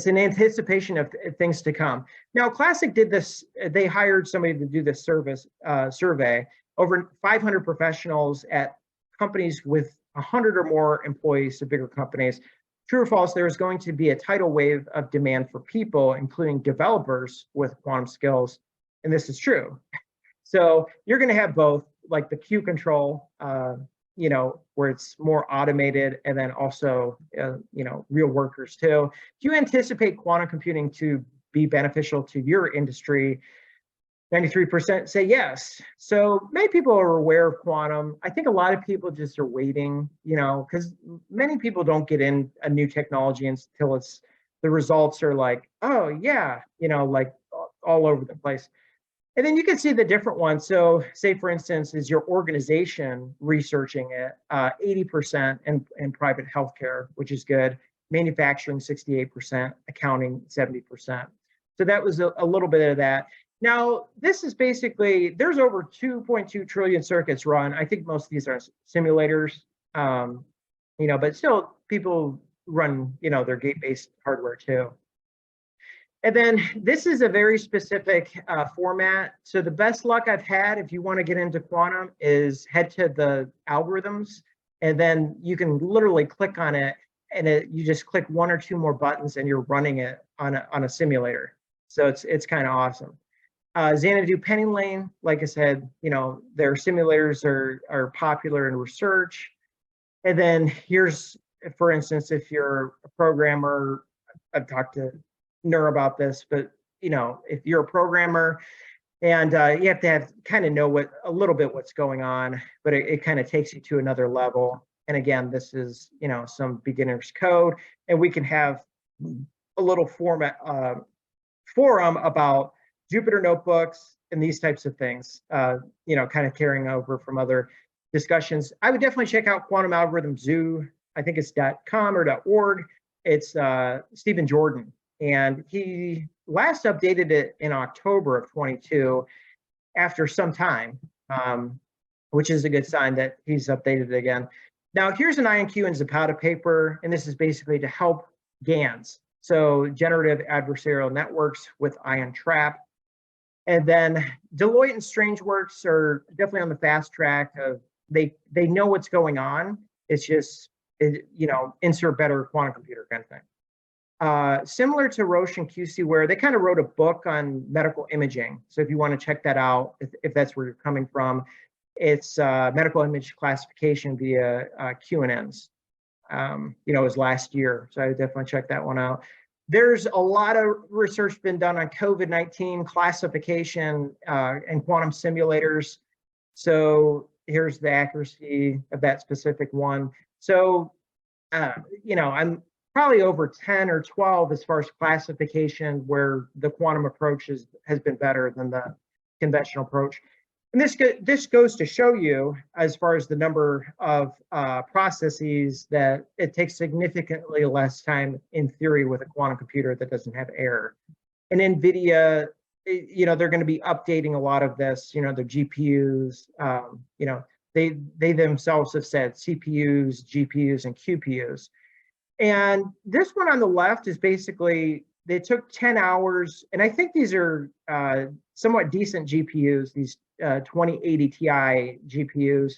an anticipation of things to come. Now, Classic did this. They hired somebody to do this survey, over 500 professionals at companies with 100 or more employees, so bigger companies. True or false, there is going to be a tidal wave of demand for people, including developers with quantum skills. And this is true. So you're going to have both, like the Q control, where it's more automated, and then also, real workers too. Do you anticipate quantum computing to be beneficial to your industry? 93% say yes. So many people are aware of quantum. I think a lot of people just are waiting, because many people don't get in a new technology until the results are like, oh yeah, like all over the place. And then you can see the different ones. So say, for instance, is your organization researching it? 80% in private healthcare, which is good. Manufacturing, 68%. Accounting, 70%. So that was a little bit of that. Now, this is basically, there's over 2.2 trillion circuits run. I think most of these are simulators, but still people run, their gate-based hardware too. And then this is a very specific format. So the best luck I've had, if you want to get into quantum, is head to the algorithms, and then you can literally click on it, and you just click one or two more buttons, and you're running it on a simulator. So it's kind of awesome. Xanadu Penny Lane, like I said, their simulators are popular in research. And then here's, for instance, if you're a programmer, I've talked to Nur about this, but if you're a programmer and you have to kind of know a little bit what's going on, but it kind of takes you to another level. And again, this is some beginner's code, and we can have a little forum about Jupyter notebooks and these types of things, kind of carrying over from other discussions. I would definitely check out Quantum Algorithm Zoo. I think it's .com or .org. It's Stephen Jordan. And he last updated it in October of 22 after some time, which is a good sign that he's updated it again. Now, here's an IonQ and Zapata paper, and this is basically to help GANs, so generative adversarial networks with ion trap. And then Deloitte and Strangeworks are definitely on the fast track of they know what's going on. It's just, insert better quantum computer kind of thing. Similar to Roche and QCware, they kind of wrote a book on medical imaging. So if you want to check that out, if that's where you're coming from, it's medical image classification via QNNs. It was last year, so I would definitely check that one out. There's a lot of research been done on COVID-19 classification and quantum simulators. So here's the accuracy of that specific one. So, I'm probably over 10 or 12 as far as classification where the quantum approach has been better than the conventional approach. And this goes to show you, as far as the number of processes, that it takes significantly less time in theory with a quantum computer that doesn't have error. And NVIDIA, they're going to be updating a lot of this, their GPUs, they themselves have said CPUs, GPUs, and QPUs. And this one on the left is basically, they took 10 hours, and I think these are somewhat decent GPUs, these 2080 Ti GPUs.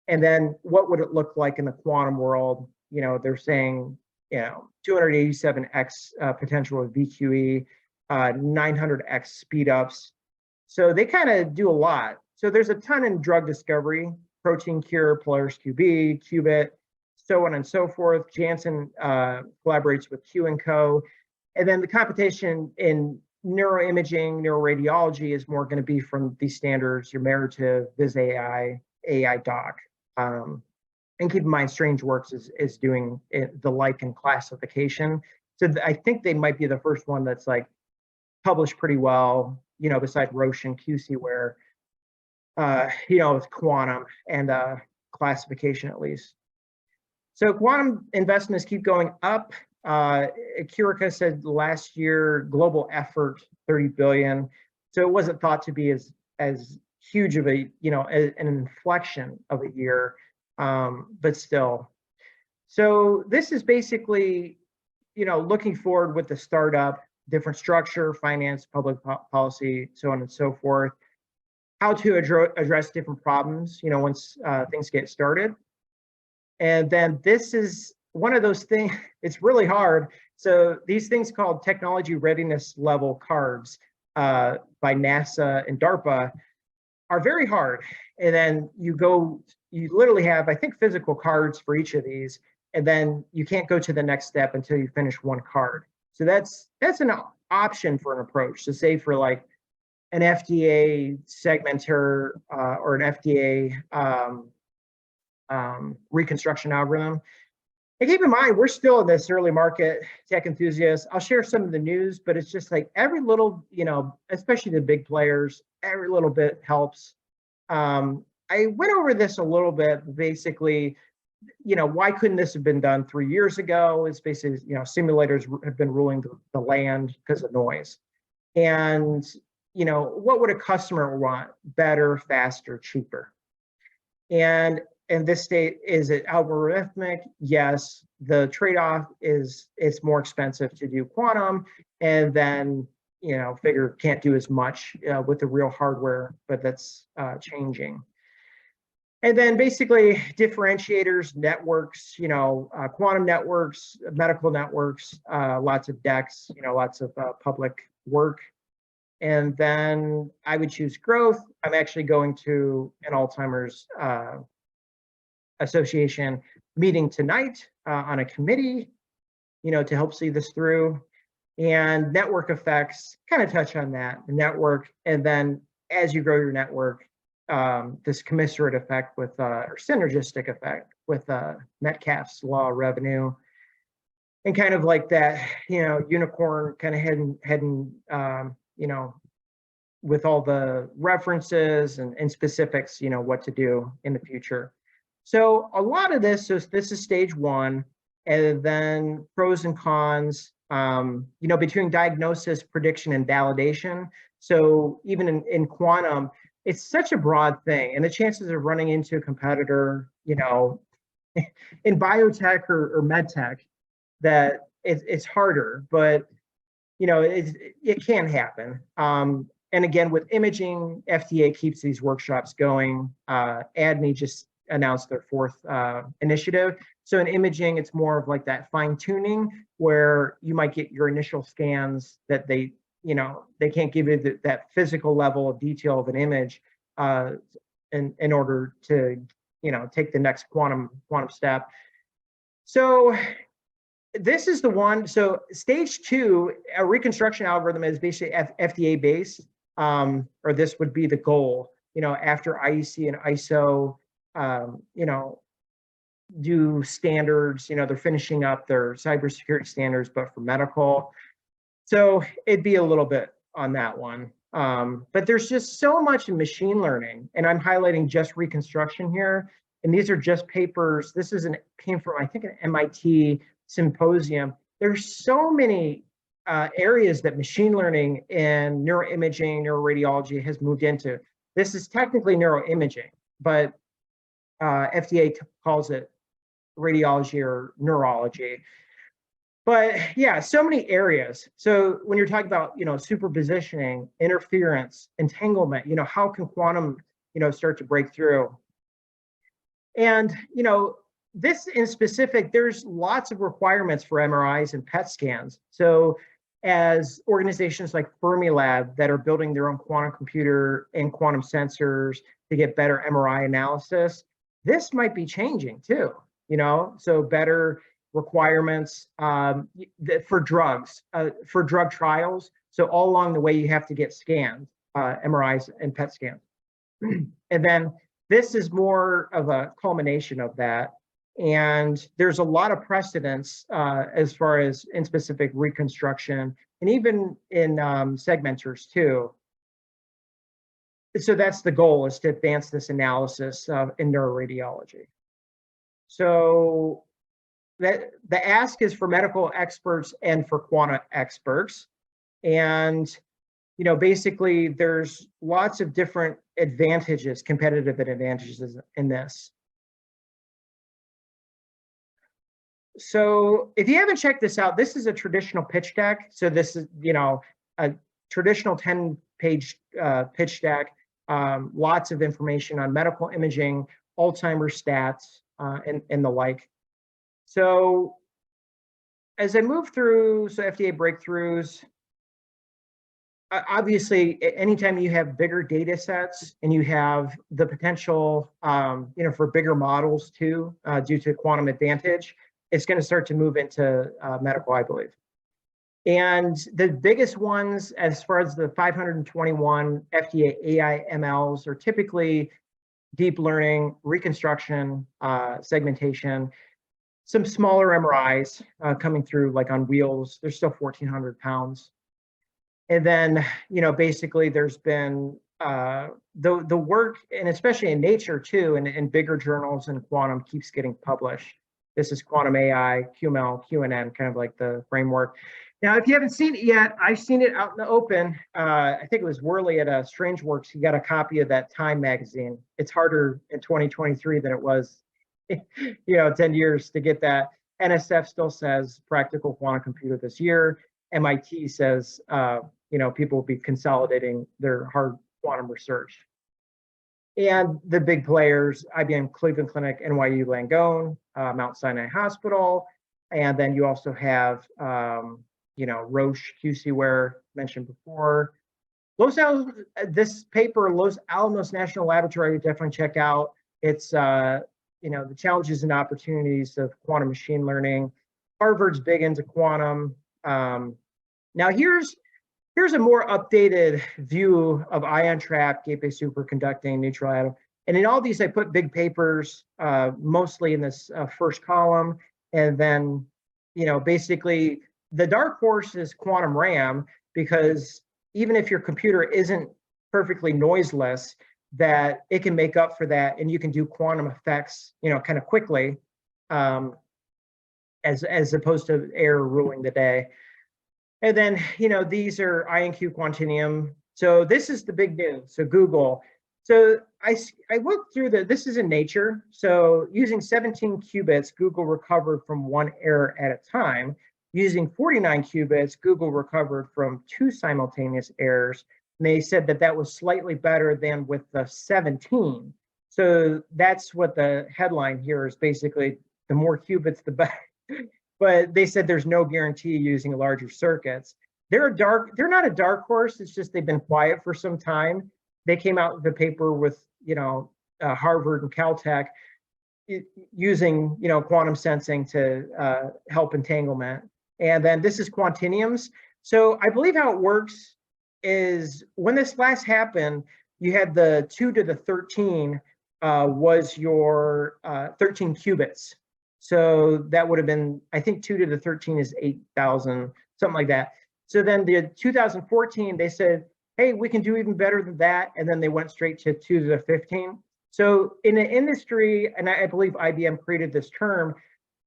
And then what would it look like in the quantum world? They're saying, 287x potential of VQE, 900x speed ups. So they kind of do a lot. So there's a ton in drug discovery, protein cure, Polaris QB, qubit, so on and so forth. Janssen collaborates with Q & Co. And then the competition in neuroimaging, neuroradiology is more going to be from these standards, your Merative, VisAI, AI Doc. And keep in mind, Strangeworks is doing the like in classification. So I think they might be the first one that's like published pretty well, besides Roche and QCware, with quantum and classification at least. So quantum investments keep going up. Curica said last year, global effort, 30 billion. So it wasn't thought to be as huge of a, an inflection of a year, but still. So this is basically, looking forward with the startup, different structure, finance, public policy, so on and so forth, how to address different problems, once things get started. And then this is one of those things, it's really hard. So these things called technology readiness level cards by NASA and DARPA are very hard. And then you literally have, I think, physical cards for each of these, and then you can't go to the next step until you finish one card. So that's an option for an approach. So say for like an FDA segmenter or an FDA reconstruction algorithm. And keep in mind, we're still in this early market, tech enthusiasts. I'll share some of the news, but it's just like every little, especially the big players, every little bit helps. I went over this a little bit, basically, why couldn't this have been done 3 years ago? It's basically, simulators have been ruling the land because of noise. And, what would a customer want? Better, faster, cheaper. And in this state, is it algorithmic? Yes. The trade-off is it's more expensive to do quantum, and then figure can't do as much with the real hardware, but that's changing. And then basically differentiators, networks, quantum networks, medical networks, lots of DEX, lots of public work. And then I would choose growth. I'm actually going to an Alzheimer's Association meeting tonight on a committee, to help see this through. And network effects, kind of touch on that, the network. And then as you grow your network, this commensurate effect with, or synergistic effect with Metcalfe's law of revenue. And kind of like that, unicorn kind of heading, with all the references and specifics, what to do in the future. So a lot of this is stage one, and then pros and cons, between diagnosis, prediction, and validation. So even in quantum, it's such a broad thing, and the chances of running into a competitor, in biotech or medtech, that it's harder, but it can happen. And again, with imaging, FDA keeps these workshops going. ADNI just announced their fourth initiative. So in imaging, it's more of like that fine tuning where you might get your initial scans that they can't give you that physical level of detail of an image in order to, take the next quantum step. So this is the one. So stage 2, a reconstruction algorithm is basically FDA based, or this would be the goal, after IEC and ISO, do standards, they're finishing up their cybersecurity standards, but for medical. So it'd be a little bit on that one. But there's just so much in machine learning, and I'm highlighting just reconstruction here. And these are just papers. This came from, I think, an MIT symposium. There's so many areas that machine learning and neuroimaging, neuroradiology has moved into. This is technically neuroimaging, but FDA calls it radiology or neurology. But yeah, so many areas. So when you're talking about, superpositioning, interference, entanglement, how can quantum, start to break through? And, this in specific, there's lots of requirements for MRIs and PET scans. So as organizations like Fermilab that are building their own quantum computer and quantum sensors to get better MRI analysis, this might be changing too, so better requirements for drugs, for drug trials. So all along the way, you have to get scanned, MRIs and PET scans. And then this is more of a culmination of that. And there's a lot of precedents as far as in specific reconstruction and even in segmenters too. So that's the goal, is to advance this analysis in neuroradiology. So the ask is for medical experts and for quantum experts. And, basically there's lots of different advantages, competitive advantages in this. So if you haven't checked this out, this is a traditional pitch deck. So this is, a traditional 10-page pitch deck, lots of information on medical imaging, Alzheimer's stats, and the like. So as I move through, so FDA breakthroughs, obviously, anytime you have bigger data sets and you have the potential, for bigger models too, due to quantum advantage, it's going to start to move into medical, I believe. And the biggest ones, as far as the 521 FDA AI MLs, are typically deep learning, reconstruction, segmentation, some smaller MRIs coming through, like on wheels. They're still 1,400 pounds. And then, basically there's been the work, and especially in Nature too, and in bigger journals, and quantum keeps getting published. This is Quantum AI, QML, QNN, kind of like the framework. Now, if you haven't seen it yet, I've seen it out in the open. I think it was Worley at Strangeworks. He got a copy of that Time magazine. It's harder in 2023 than it was, 10 years to get that. NSF still says practical quantum computer this year. MIT says, people will be consolidating their hard quantum research. And the big players, IBM Cleveland Clinic, NYU Langone, Mount Sinai Hospital. And then you also have, Roche, QCware, mentioned before. This paper, Los Alamos National Laboratory, definitely check out. It's, the challenges and opportunities of quantum machine learning. Harvard's big into quantum. Now here's a more updated view of ion trap, gateway superconducting, neutral atom. And in all these, I put big papers, mostly in this first column. And then, basically the dark horse is quantum RAM, because even if your computer isn't perfectly noiseless, that it can make up for that, and you can do quantum effects, kind of quickly, as opposed to error ruling the day. And then, these are IonQ Quantinuum. So this is the big news. So Google. So I looked through this is in Nature. So using 17 qubits, Google recovered from one error at a time. Using 49 qubits, Google recovered from 2 simultaneous errors. And they said that that was slightly better than with the 17. So that's what the headline here is, basically, the more qubits, the better. But they said there's no guarantee using larger circuits. They're not a dark horse. It's just they've been quiet for some time. They came out with a paper with, Harvard and Caltech using, quantum sensing to help entanglement. And then this is quantiniums. So I believe how it works is when this last happened, you had the 2 to the 13 was your 13 qubits. So that would have been, I think 2 to the 13 is 8,000, something like that. So then the 2014, they said, hey, we can do even better than that. And then they went straight to 2 to the 15. So in the industry, and I believe IBM created this term,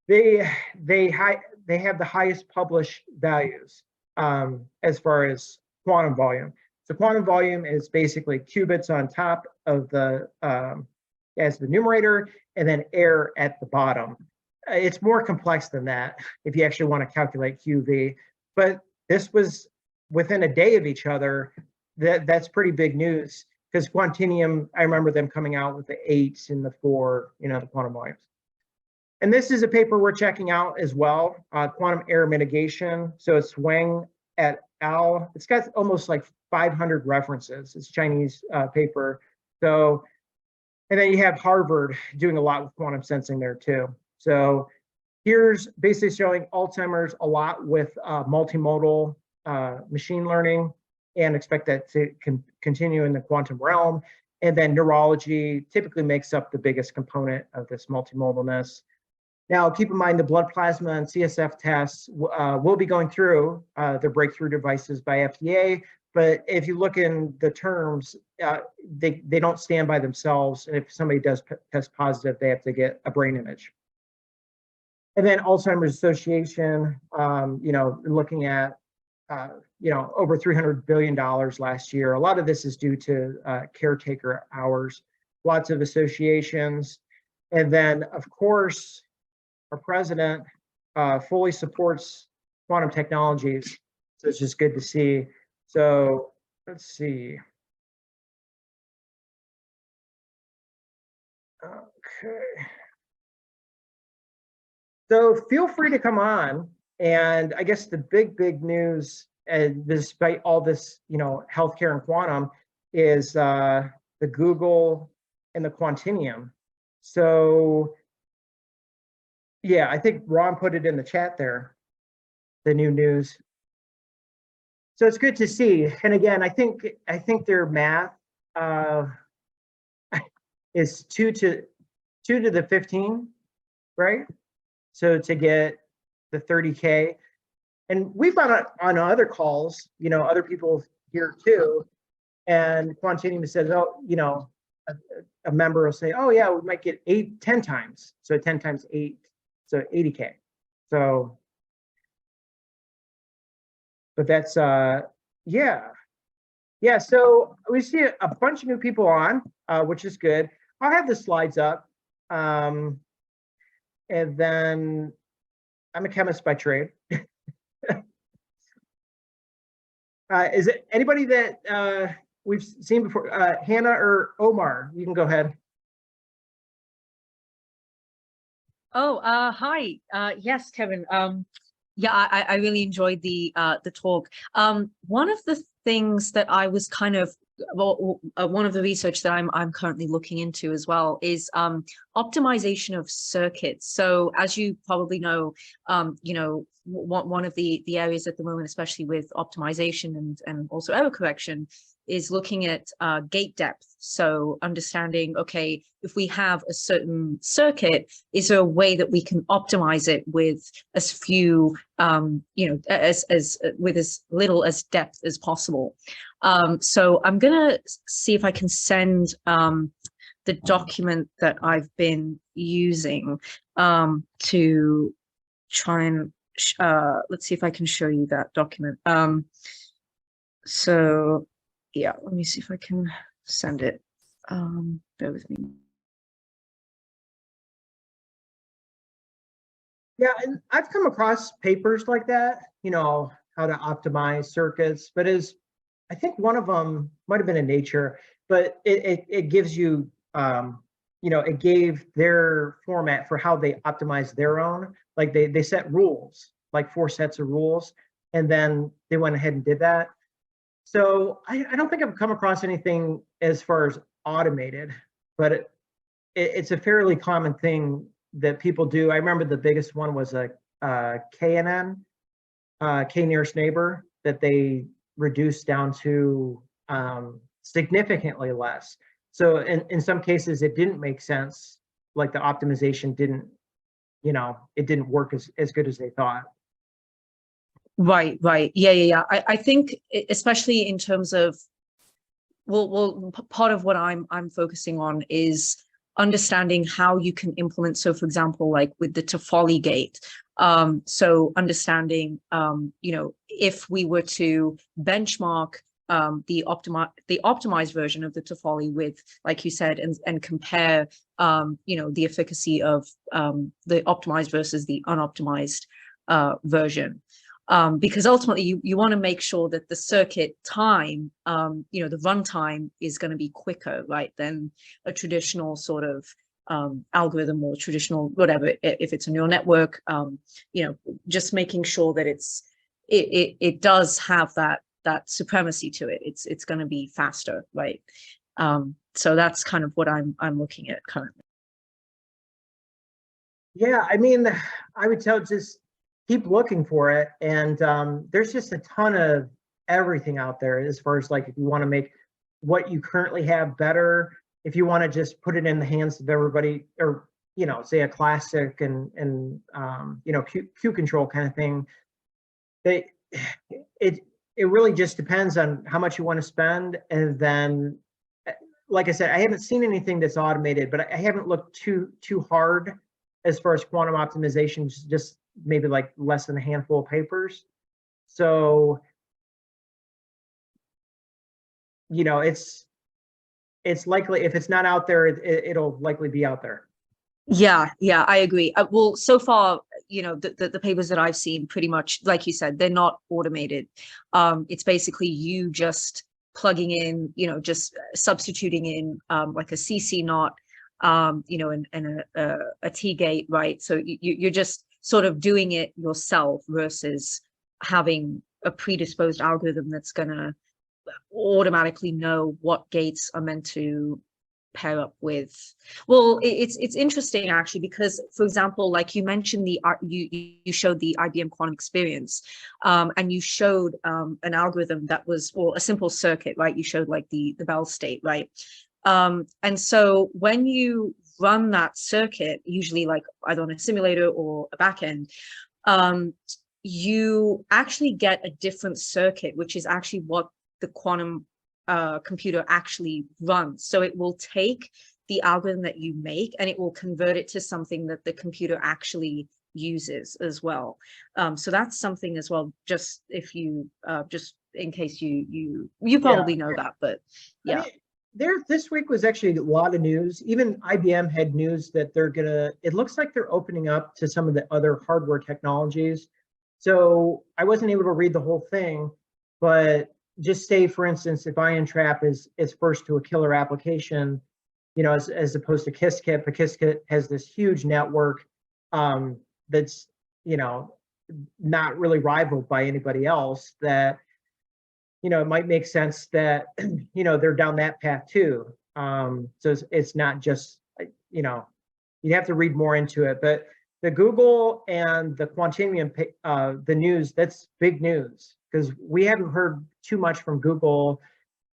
they have the highest published values as far as quantum volume. So quantum volume is basically qubits on top of the as the numerator, and then error at the bottom. It's more complex than that if you actually want to calculate QV. But this was within a day of each other. That's pretty big news, because Quantinium, I remember them coming out with the 8s and the 4, the quantum volumes. And this is a paper we're checking out as well, quantum error mitigation. So it's Wang et al. It's got almost like 500 references. It's a Chinese paper. So, and then you have Harvard doing a lot with quantum sensing there too. So here's basically showing Alzheimer's a lot with multimodal machine learning, and expect that to continue in the quantum realm. And then neurology typically makes up the biggest component of this multimodalness. Now, keep in mind the blood plasma and CSF tests will be going through the breakthrough devices by FDA. But if you look in the terms, they don't stand by themselves. And if somebody does test positive, they have to get a brain image. And then Alzheimer's Association, looking at, over $300 billion last year. A lot of this is due to caretaker hours, lots of associations. And then, of course, our president fully supports quantum technologies. So it's just good to see. So let's see. Okay. So feel free to come on. And I guess the big news, despite all this, healthcare and quantum, is the Google and the Quantinium. So yeah, I think Ron put it in the chat there, the new news. So it's good to see. And again, I think their math is 2 to the 15, right? So to get the 30K, and we've gone on other calls, other people here too, and Quantinium says, oh, a member will say, oh yeah, we might get 10 times. So 10 times 8, so 80K. So, but that's, yeah. So we see a bunch of new people on, which is good. I'll have the slides up. And then I'm a chemist by trade. Is it anybody that we've seen before? Hannah or Omar, you can go ahead. Oh, hi. Yes, Kevin. Yeah, I really enjoyed the talk. One of the things that I was kind of, one of the research that I'm currently looking into as well is optimization of circuits. So as you probably know, one of the areas at the moment, especially with optimization and also error correction, is looking at gate depth. So understanding, okay, if we have a certain circuit, is there a way that we can optimize it with as few, with as little as depth as possible? So I'm gonna see if I can send the document that I've been using to try and let's see if I can show you that document. So yeah, let me see if I can send it. Bear with me. Yeah, and I've come across papers like that, how to optimize circuits, but as I think one of them might have been in Nature, but it gives you, it gave their format for how they optimize their own. Like they set rules, like 4 sets of rules, and then they went ahead and did that. So I don't think I've come across anything as far as automated, but it's a fairly common thing that people do. I remember the biggest one was a KNN, K nearest neighbor, that they reduced down to significantly less. So in some cases, it didn't make sense. Like the optimization didn't, it didn't work as good as they thought. Right, right. Yeah. I think especially in terms of, well, part of what I'm focusing on is understanding how you can implement. So for example, like with the Toffoli gate, so understanding, if we were to benchmark the optimized version of the Toffoli with, like you said, and compare, the efficacy of the optimized versus the unoptimized version. Because ultimately you want to make sure that the circuit time, the runtime is going to be quicker, right, than a traditional sort of algorithm or traditional whatever. If it's a neural network, just making sure that it does have that supremacy to it. It's going to be faster, right? So that's kind of what I'm looking at currently. Yeah, I mean, I would tell just keep looking for it. And there's just a ton of everything out there as far as like if you want to make what you currently have better, if you want to just put it in the hands of everybody, or say a classic and Q control kind of thing. It really just depends on how much you want to spend. And then, like I said, I haven't seen anything that's automated, but I haven't looked too hard as far as quantum optimization, just maybe like less than a handful of papers. So, it's likely, if it's not out there, it'll likely be out there. Yeah, I agree. Well, so far, the papers that I've seen, pretty much, like you said, they're not automated. It's basically you just plugging in, just substituting in like a CC knot, and a T gate, right? So you're just sort of doing it yourself versus having a predisposed algorithm that's going to automatically know what gates are meant to pair up with. Well, it's interesting actually, because for example, like you mentioned, you showed the IBM quantum experience, and you showed an algorithm that was, or a simple circuit, right? You showed like the Bell state, right? And so when you run that circuit, usually like either on a simulator or a backend, you actually get a different circuit, which is actually what the quantum computer actually runs. So it will take the algorithm that you make and it will convert it to something that the computer actually uses as well. So that's something as well, just if you just in case you probably know that, but yeah. I mean, this week was actually a lot of news. Even IBM had news that it looks like they're opening up to some of the other hardware technologies. So I wasn't able to read the whole thing, but just say, for instance, if ion trap is first to a killer application, as opposed to Qiskit, but Qiskit has this huge network that's, not really rivaled by anybody else, that, it might make sense that, they're down that path too. So it's not just, you'd have to read more into it, but the Google and the Quantinuum, the news, that's big news, because we haven't heard too much from Google.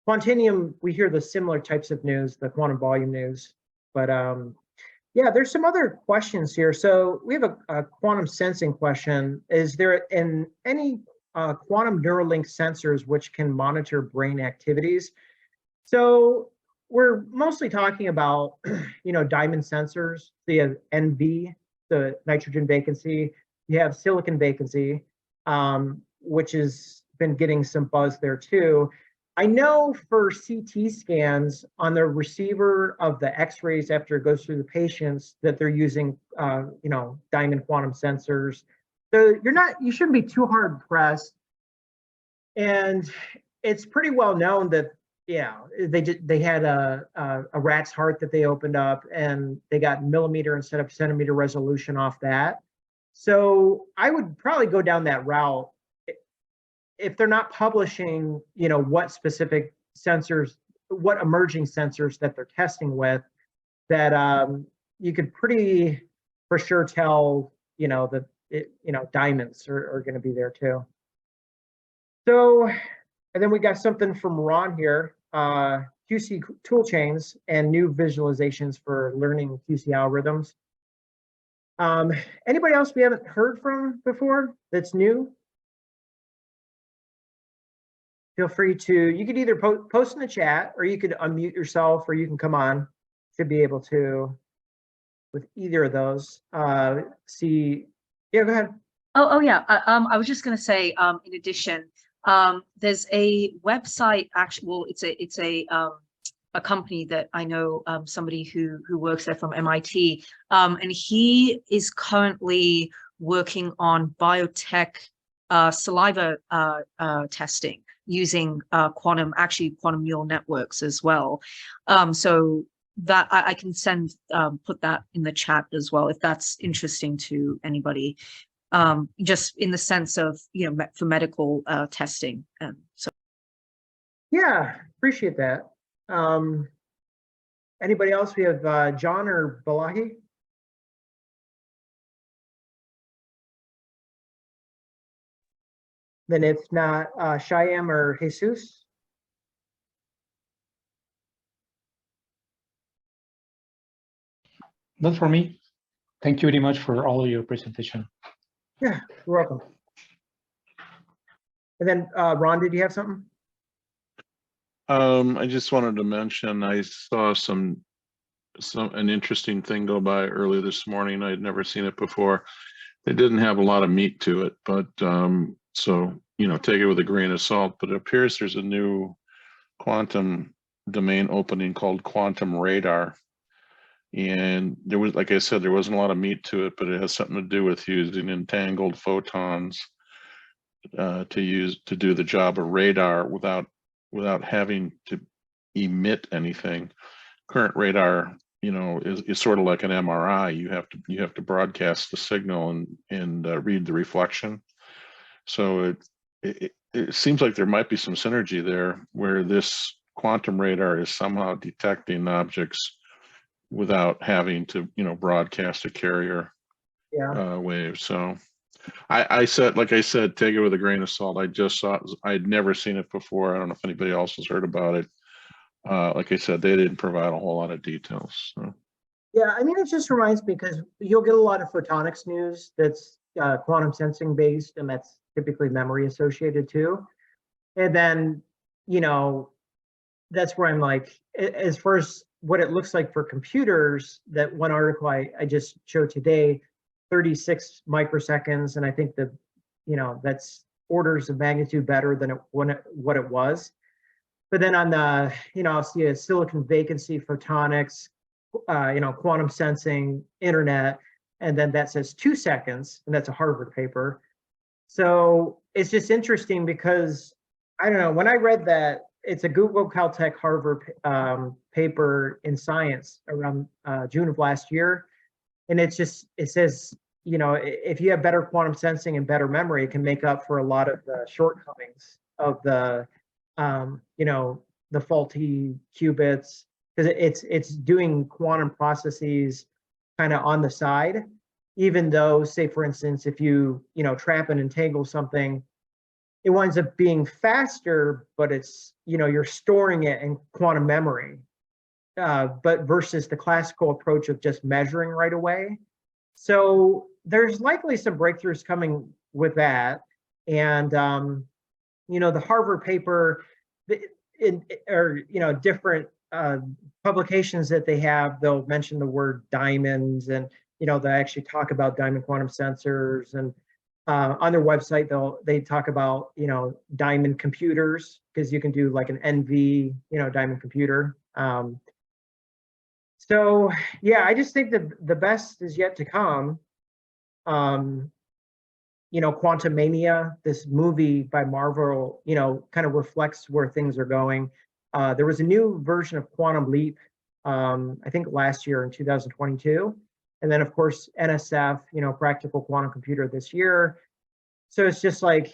Quantinuum, we hear the similar types of news, the quantum volume news. But yeah, there's some other questions here. So we have a quantum sensing question. Is there any quantum Neuralink sensors which can monitor brain activities? So we're mostly talking about, diamond sensors. So you have NV, the nitrogen vacancy. You have silicon vacancy, which has been getting some buzz there too. I know for CT scans on the receiver of the X-rays after it goes through the patients that they're using, diamond quantum sensors. So you shouldn't be too hard pressed. And it's pretty well known that, yeah, they had a rat's heart that they opened up, and they got millimeter instead of centimeter resolution off that. So I would probably go down that route if they're not publishing, what specific sensors, what emerging sensors that they're testing with, that you could pretty for sure tell, that diamonds are going to be there too. So, and then we got something from Ron here, QC toolchains and new visualizations for learning QC algorithms. Anybody else we haven't heard from before that's new? Feel free to, you could either post in the chat, or you could unmute yourself, or you can come on. Should be able to with either of those. See, yeah, go ahead. Oh yeah. I was just going to say, in addition, there's a website. Actually, well, it's a company that I know, somebody who works there from MIT, and he is currently working on biotech saliva testing using quantum neural networks as well. So that I can put that in the chat as well if that's interesting to anybody. Just in the sense of, for medical testing. So yeah, appreciate that. Anybody else? We have John or Balahi. Then if not, Shyam or Jesus. Not for me. Thank you very much for all of your presentation. Yeah, you're welcome. And then Ron, did you have something? I just wanted to mention I saw an interesting thing go by early this morning. I had never seen it before. It didn't have a lot of meat to it, but so take it with a grain of salt. But it appears there's a new quantum domain opening called quantum radar. And there was, like I said, there wasn't a lot of meat to it, but it has something to do with using entangled photons to do the job of radar without having to emit anything. Current radar, is sort of like an MRI. You have to broadcast the signal and read the reflection. So it seems like there might be some synergy there, where this quantum radar is somehow detecting objects without having to, broadcast a carrier wave. So I said, like I said, take it with a grain of salt. I just saw it. I'd never seen it before. I don't know if anybody else has heard about it. Like I said, they didn't provide a whole lot of details. So. Yeah, I mean, it just reminds me, because you'll get a lot of photonics news that's quantum sensing based, and that's typically memory associated too. And then, that's where I'm like, as far as what it looks like for computers, that one article I just showed today, 36 microseconds, and I think that's orders of magnitude better than what it was. But then on the, I'll see a silicon vacancy photonics, quantum sensing, internet, and then that says 2 seconds, and that's a Harvard paper. So it's just interesting because, I don't know, when I read that, it's a Google, Caltech, Harvard paper in Science around June of last year. And it says, if you have better quantum sensing and better memory, it can make up for a lot of the shortcomings of the, the faulty qubits, because it's doing quantum processes kind of on the side, even though, say, for instance, if you, trap and entangle something, it winds up being faster, but it's, you're storing it in quantum memory, but versus the classical approach of just measuring right away. So there's likely some breakthroughs coming with that. And, the Harvard paper, different publications that they have, they'll mention the word diamonds, and, they actually talk about diamond quantum sensors, and on their website, they talk about, diamond computers, because you can do like an NV, diamond computer. So yeah, I just think that the best is yet to come. Quantum Mania, this movie by Marvel, kind of reflects where things are going. There was a new version of Quantum Leap, I think last year in 2022. And then, of course, NSF, Practical Quantum Computer this year. So it's just like,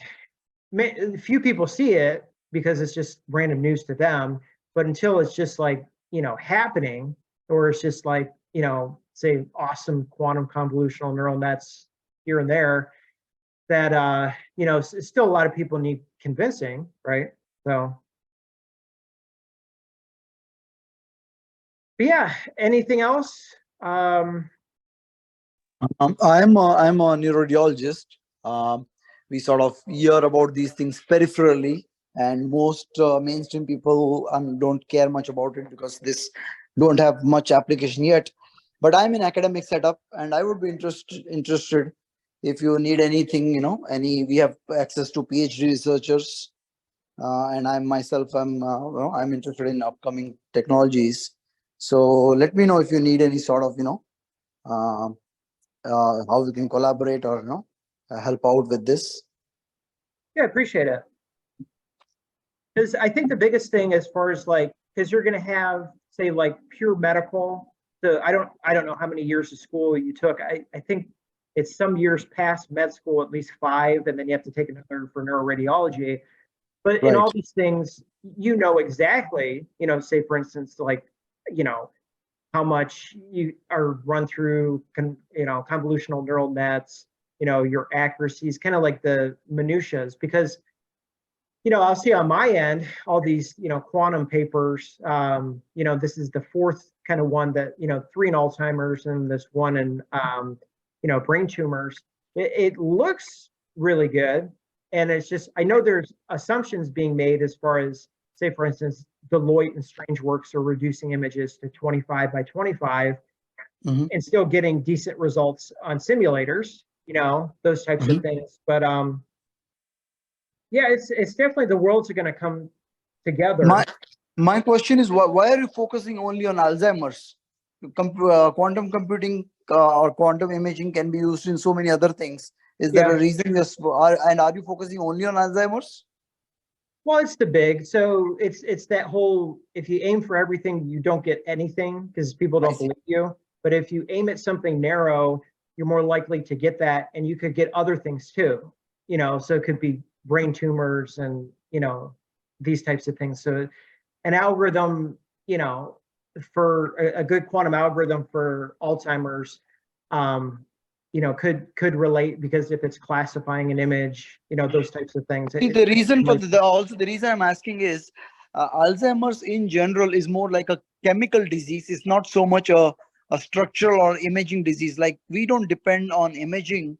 few people see it because it's just random news to them. But until it's just like, happening, or it's just like, say, awesome quantum convolutional neural nets here and there, that, still a lot of people need convincing, right? So, but yeah, anything else? I'm a neuroradiologist. We sort of hear about these things peripherally, and most mainstream people don't care much about it because this don't have much application yet. But I'm in academic setup, and I would be interested if you need anything, we have access to PhD researchers, and I'm interested in upcoming technologies. So let me know if you need any sort of, how we can collaborate or, help out with this. Yeah, I appreciate it. Because I think the biggest thing as far as because you're going to have, say, pure medical. So I don't know how many years of school you took. I think it's some years past med school, at least 5, and then you have to take another for neuroradiology. But in all these things, exactly, say for instance, how much you are run through, convolutional neural nets, your accuracies, kind of like the minutiae, because, I'll see on my end, all these, quantum papers, this is the 4th kind of one that, 3 in Alzheimer's and this 1 in, brain tumors. It looks really good. And it's just, I know there's assumptions being made as far as, say, for instance, Deloitte and Strangeworks are reducing images to 25 by 25 and still getting decent results on simulators, those types of things. But yeah, it's definitely, the worlds are going to come together. My question is, why are you focusing only on Alzheimer's? Quantum computing or quantum imaging can be used in so many other things. Is there a reason and are you focusing only on Alzheimer's? Well, it's the big. So it's that whole, if you aim for everything, you don't get anything because people don't believe you. But if you aim at something narrow, you're more likely to get that, and you could get other things too. So it could be brain tumors and, these types of things. So an algorithm, for a good quantum algorithm for Alzheimer's, could relate, because if it's classifying an image, those types of things. The reason for the reason I'm asking is Alzheimer's in general is more like a chemical disease. It's not so much a structural or imaging disease. Like, we don't depend on imaging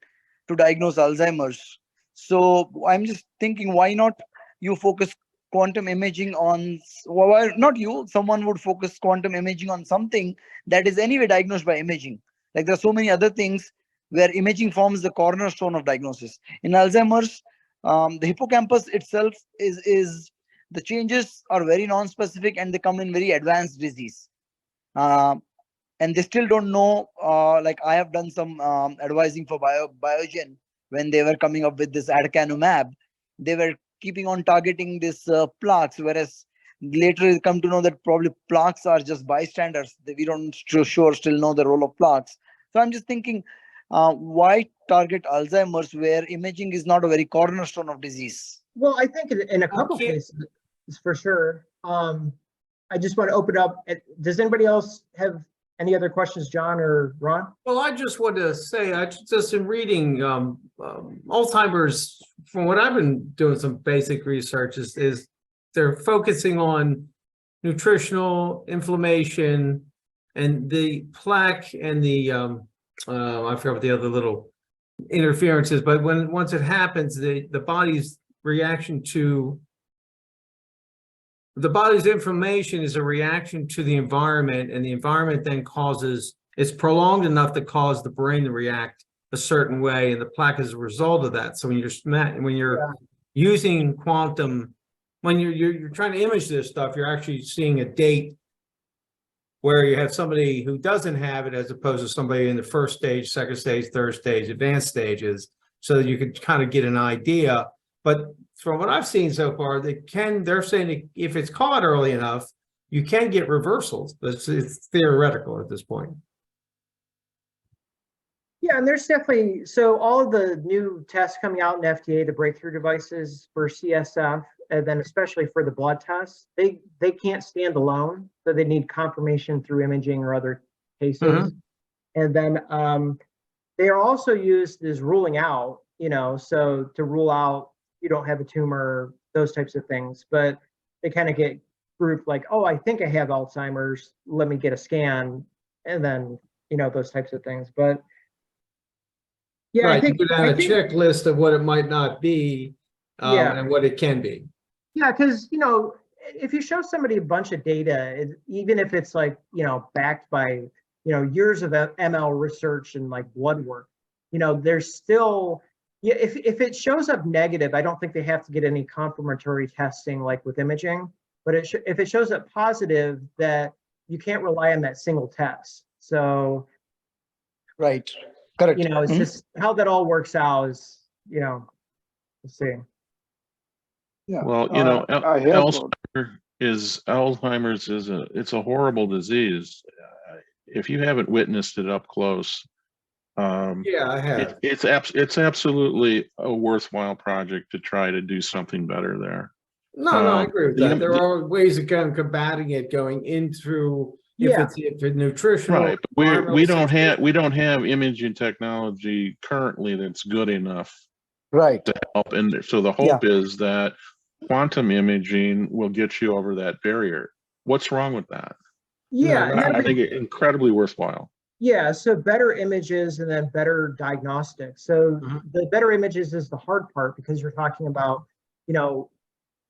to diagnose Alzheimer's. So I'm just thinking, why not you focus quantum imaging on, why not you, someone would focus quantum imaging on something that is anyway diagnosed by imaging. Like, there are so many other things where imaging forms the cornerstone of diagnosis. In Alzheimer's, the hippocampus itself is the changes are very non-specific, and they come in very advanced disease. And they still don't know, like I have done some advising for Biogen when they were coming up with this aducanumab. They were keeping on targeting this plaques, whereas later they come to know that probably plaques are just bystanders. We don't still know the role of plaques. So I'm just thinking, why target Alzheimer's where imaging is not a very cornerstone of disease? Well, I think in a couple cases, for sure. I just want to open up. Does anybody else have any other questions, John or Ron? Well, I just want to say, I just in reading Alzheimer's, from what I've been doing some basic research, is they're focusing on nutritional inflammation and the plaque and the I forgot what the other little interferences, but once it happens, the body's reaction to the body's inflammation is a reaction to the environment, and the environment then it's prolonged enough to cause the brain to react a certain way, and the plaque is a result of that. So when you're using quantum, when you're trying to image this stuff, you're actually seeing a date where you have somebody who doesn't have it, as opposed to somebody in the first stage, second stage, third stage, advanced stages. so that you could kind of get an idea. But from what I've seen so far, they're saying if it's caught early enough, you can get reversals, but it's theoretical at this point. Yeah, and there's definitely, so all of the new tests coming out in FDA, the breakthrough devices for CSF, and then especially for the blood tests, they can't stand alone, so they need confirmation through imaging or other cases. And then they are also used as ruling out, so to rule out you don't have a tumor, those types of things. But they kind of get grouped like, oh, I think I have Alzheimer's, let me get a scan, and then those types of things. But yeah, Right, I think you put down a checklist of what it might not be, Yeah. and what it can be. Yeah, because if you show somebody a bunch of data, even if it's like backed by years of ML research and like blood work, there's still, yeah, if it shows up negative, I don't think they have to get any confirmatory testing like with imaging. But if it shows up positive, that you can't rely on that single test. So Right. Correct. it's just how that all works out is we'll see. Yeah. Well, I have Alzheimer's it's a horrible disease. If you haven't witnessed it up close, Yeah, I have. it's absolutely a worthwhile project to try to do something better there. No, I agree with that. There are ways of kind of combating it, going in through if it's nutritional. Right, but we don't have imaging technology currently that's good enough Right. to help. And so the hope is that quantum imaging will get you over that barrier. What's wrong with that? Yeah, No, I think it's incredibly worthwhile. Yeah, so better images and then better diagnostics. So the better images is the hard part, because you're talking about,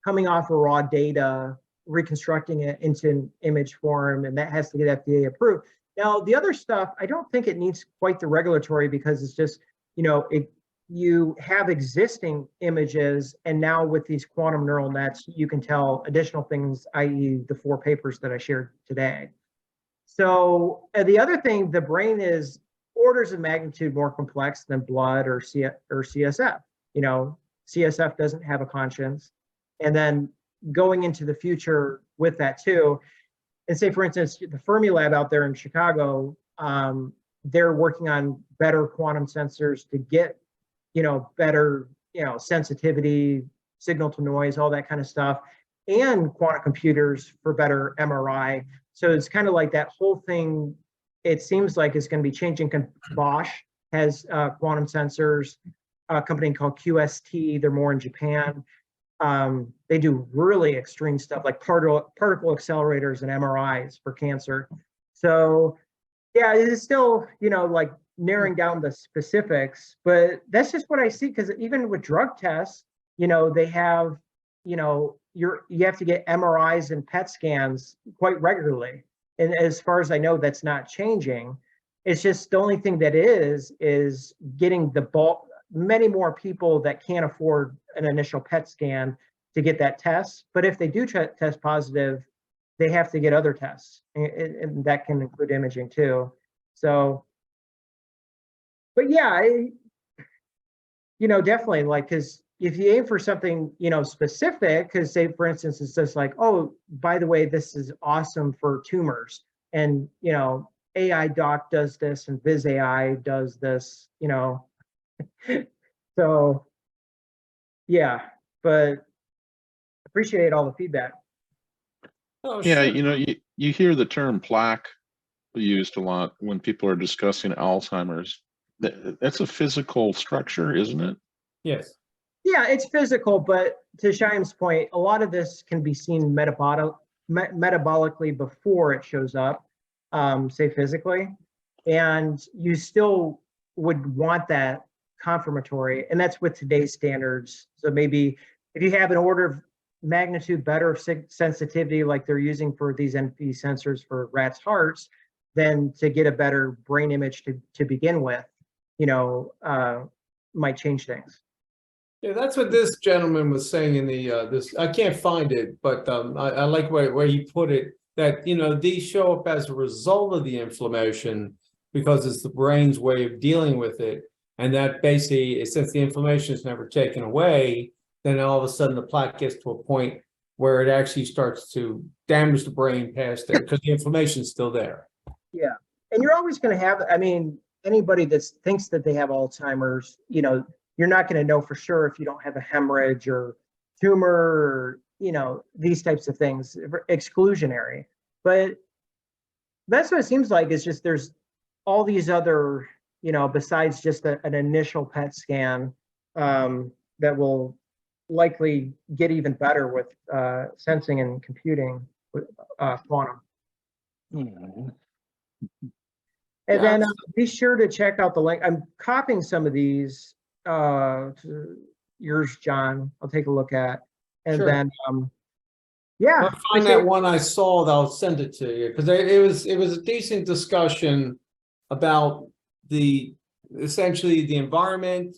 coming off of raw data, reconstructing it into an image form, and that has to get FDA approved. Now, the other stuff, I don't think it needs quite the regulatory, because it's just, you have existing images, and now with these quantum neural nets, you can tell additional things, i.e. the 4 papers that I shared today. So the other thing, the brain is orders of magnitude more complex than blood or CSF. CSF doesn't have a conscience. And then going into the future with that too, and say, for instance, the Fermilab out there in Chicago, they're working on better quantum sensors to get, better, sensitivity, signal to noise, all that kind of stuff, and quantum computers for better MRI. So it's kind of like that whole thing, it seems like it's going to be changing. Bosch has quantum sensors, a company called QST, they're more in Japan. They do really extreme stuff like particle accelerators and MRIs for cancer. So yeah, it is still, like narrowing down the specifics, but that's just what I see. Because even with drug tests, they have, you have to get MRIs and PET scans quite regularly. And as far as I know, that's not changing. It's just the only thing that is getting the bulk, many more people that can't afford an initial PET scan to get that test. But if they do test positive, they have to get other tests, and that can include imaging too. So, but yeah, definitely, like, because if you aim for something, specific, because say, for instance, it's just like, oh, by the way, this is awesome for tumors. And, AI doc does this and Viz AI does this, so yeah, but appreciate all the feedback. Oh, Yeah, sure. you hear the term plaque used a lot when people are discussing Alzheimer's. That's a physical structure, isn't it? Yes. Yeah, it's physical, but to Shyam's point, a lot of this can be seen metabolically before it shows up, say physically, and you still would want that confirmatory, and that's with today's standards. So maybe if you have an order of magnitude better sensitivity like they're using for these NP sensors for rats' hearts, then to get a better brain image to begin with, might change things. Yeah, that's what this gentleman was saying in the this. I can't find it, but I like where he put it, that these show up as a result of the inflammation because it's the brain's way of dealing with it. And that basically, since the inflammation is never taken away, then all of a sudden the plaque gets to a point where it actually starts to damage the brain past there because the inflammation is still there. Yeah. And you're always going to have, I mean, anybody that thinks that they have Alzheimer's, you know, you're not going to know for sure if you don't have a hemorrhage or tumor or, you know, these types of things, exclusionary. But that's what it seems like. It's just there's all these other, you know, besides just an initial PET scan that will likely get even better with sensing and computing with quantum. Mhm. And Yeah, then be sure to check out the link. I'm copying some of these to yours, John. I'll take a look at. And Sure. then, yeah. I'll find that one I saw, that I'll send it to you, because it was a decent discussion about essentially the environment,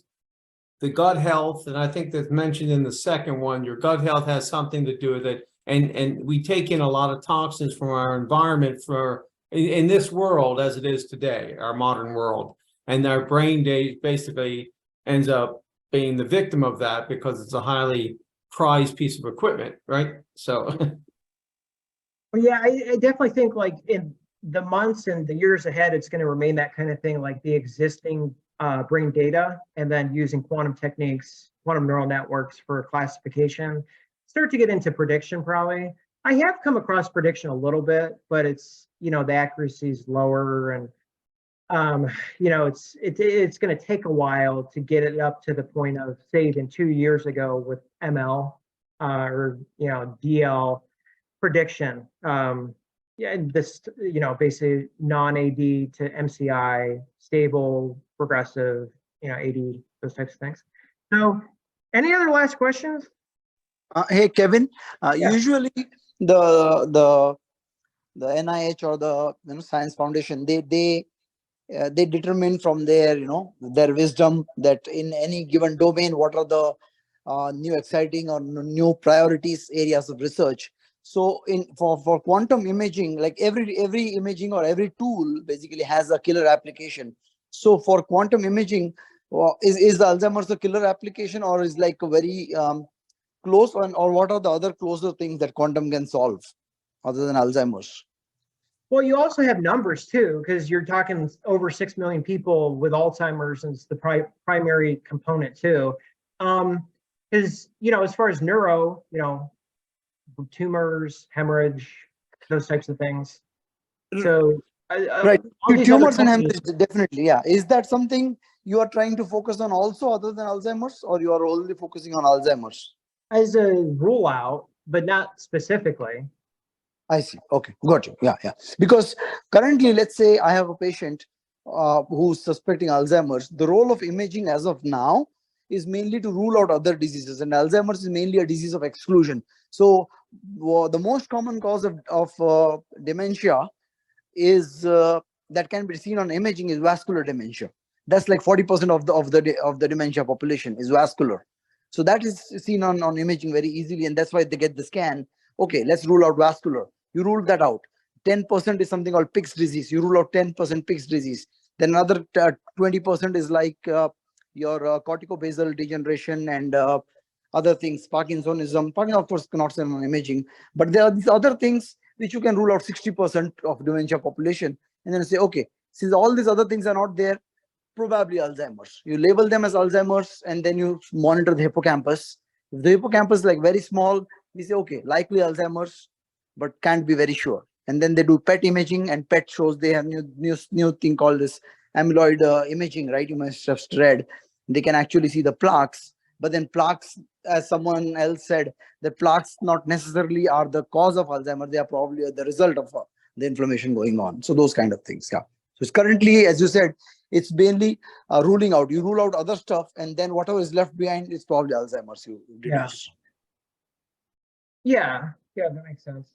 the gut health, and I think that's mentioned in the second one. Your gut health has something to do with it, and we take in a lot of toxins from our environment in this world as it is today, our modern world, and our brain basically ends up being the victim of that because it's a highly prized piece of equipment, right? So Well, yeah, I definitely think like in the months and the years ahead, it's going to remain that kind of thing, like the existing brain data, and then using quantum techniques, quantum neural networks for classification, start to get into prediction probably. I have come across prediction a little bit, but it's, you know, the accuracy is lower, and you know, it's going to take a while to get it up to the point of, say, even 2 years ago with ML or, you know, DL prediction. Yeah, and this, you know, basically non-AD to MCI, stable, progressive, you know, AD, those types of things. So, any other last questions? Hey, Kevin, Yeah. usually the NIH or the Science Foundation, they determine from their their wisdom that in any given domain what are the new exciting or new priorities areas of research. So for quantum imaging, like every imaging or every tool basically has a killer application. So for quantum imaging, is the Alzheimer's a killer application, or is like a very close one, or what are the other closer things that quantum can solve other than Alzheimer's? Well, you also have numbers too, because you're talking over 6 million people with Alzheimer's, and it's the primary component too. Because, you know, as far as neuro, you know, tumors, hemorrhage, those types of things. So, Right. all these Tumors other and companies, hemorrhage, definitely. Yeah. Is that something you are trying to focus on also other than Alzheimer's, or you are only focusing on Alzheimer's? as a rule out, but not specifically. I see. Okay. Got you. Yeah. Yeah. Because currently, let's say I have a patient who's suspecting Alzheimer's. The role of imaging as of now is mainly to rule out other diseases, and Alzheimer's is mainly a disease of exclusion. So the most common cause of dementia is that can be seen on imaging is vascular dementia. That's like 40% of the dementia population is vascular. So that is seen on imaging very easily, and that's why they get the scan. Okay, let's rule out vascular. You rule that out. 10% is something called Pick's disease. You rule out 10% Pick's disease. Then another 20% is like your corticobasal degeneration and other things, Parkinsonism. Parkinson, of course, cannot see on imaging, but there are these other things which you can rule out 60% of dementia population, and then say, okay, since all these other things are not there, probably Alzheimer's. You label them as Alzheimer's, and then you monitor the hippocampus. If the hippocampus is like very small, we say, okay, likely Alzheimer's, but can't be very sure. And then they do PET imaging, and PET shows they have new thing called this amyloid imaging, right? You must have read. They can actually see the plaques, but then plaques, as someone else said, the plaques not necessarily are the cause of Alzheimer's. They are probably the result of the inflammation going on. So those kind of things. Yeah. So it's currently, as you said, it's mainly ruling out. You rule out other stuff, and then whatever is left behind is probably Alzheimer's. You deduce. Yeah, that makes sense.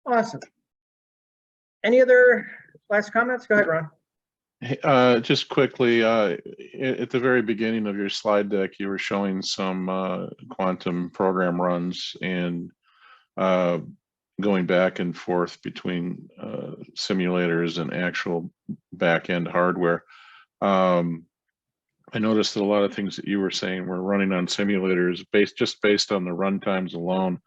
Awesome. Any other last comments? Go ahead, Ron. Hey, just quickly, at the very beginning of your slide deck, you were showing some quantum program runs and going back and forth between simulators and actual back-end hardware. I noticed that a lot of things that you were saying were running on simulators just based on the run times alone.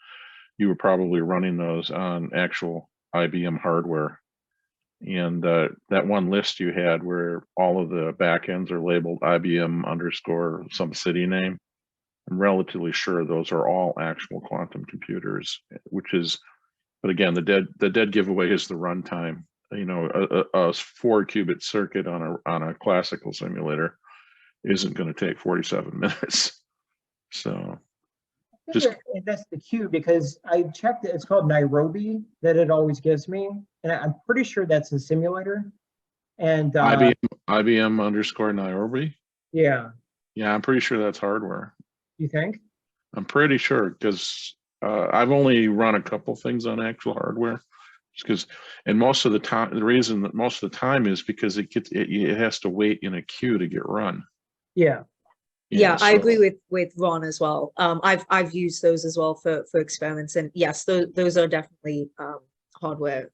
You were probably running those on actual IBM hardware. And that one list you had where all of the backends are labeled IBM underscore some city name, I'm relatively sure those are all actual quantum computers, which is, but again, the dead giveaway is the runtime. You know, a 4-qubit circuit on a classical simulator isn't going to take 47 minutes. So just that's the cue, because I checked it. It's called Nairobi that it always gives me, and I'm pretty sure that's a simulator. And IBM underscore Nairobi. Yeah, I'm pretty sure that's hardware. you think? I'm pretty sure because I've only run a couple things on actual hardware, because, and most of the time, the reason that most of the time is because it has to wait in a queue to get run. Yeah. Yeah, I so, agree with Ron as well. I've used those as well for experiments, and yes, those are definitely hardware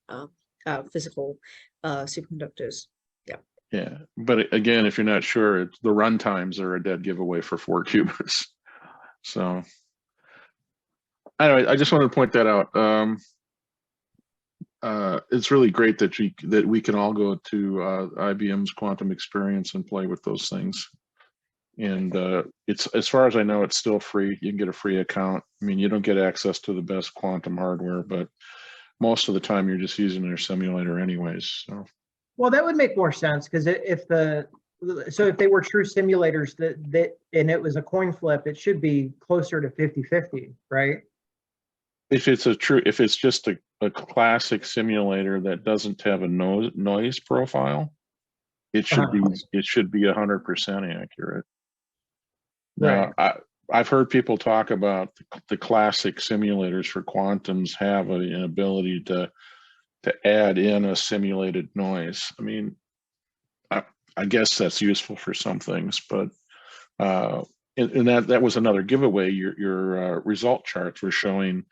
physical superconductors. Yeah, but again, if you're not sure, the run times are a dead giveaway for 4 qubits. So anyway, I just wanted to point that out. It's really great that we can all go to IBM's Quantum Experience and play with those things. And it's, as far as I know, it's still free. You can get a free account. I mean, you don't get access to the best quantum hardware, but most of the time you're just using their simulator anyways. So. Well, that would make more sense, because if they were true simulators and it was a coin flip, it should be closer to 50-50, right? If it's just a classic simulator that doesn't have a noise profile, it should be 100% accurate. Right. Now, I've heard people talk about the classic simulators for quantums have an ability to add in a simulated noise. I mean, I guess that's useful for some things, but and that was another giveaway. Your result charts were showing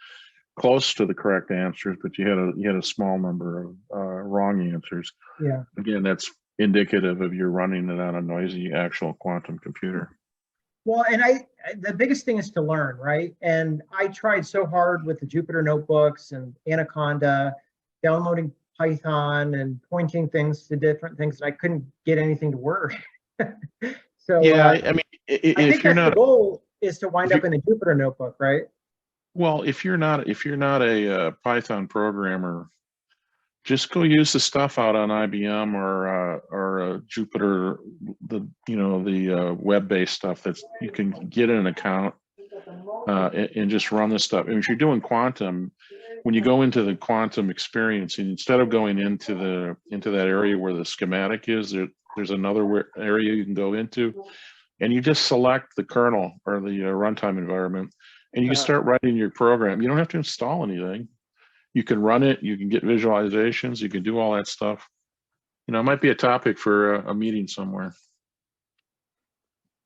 close to the correct answers, but you had a small number of wrong answers. Yeah. Again, that's indicative of you running it on a noisy actual quantum computer. Well, and the biggest thing is to learn, right? And I tried so hard with the Jupyter notebooks and Anaconda, downloading Python and pointing things to different things, that I couldn't get anything to work. So yeah, I mean, I think that's the goal, is to wind up in a Jupyter notebook, right? Well, if you're not a Python programmer, just go use the stuff out on IBM or Jupyter, the web-based stuff that you can get an account and just run this stuff. And if you're doing quantum, when you go into the quantum experience, and instead of going into that area where the schematic is, there's another area you can go into, and you just select the kernel or the runtime environment, and you can start writing your program. You don't have to install anything. You can run it, you can get visualizations, you can do all that stuff. You know, it might be a topic for a meeting somewhere.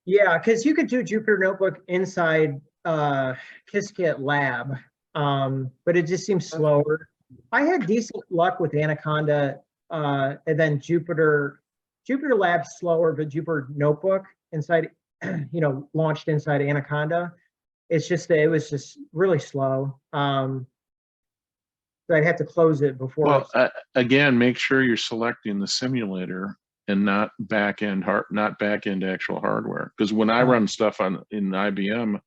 Yeah, because you could do Jupyter Notebook inside Qiskit Lab, but it just seems slower. I had decent luck with Anaconda, and then Jupyter Lab's slower, but Jupyter Notebook inside, launched inside Anaconda. It's just that it was just really slow. So I'd have to close it before. Well, again, make sure you're selecting the simulator and not back end actual hardware. Because when I run stuff in IBM,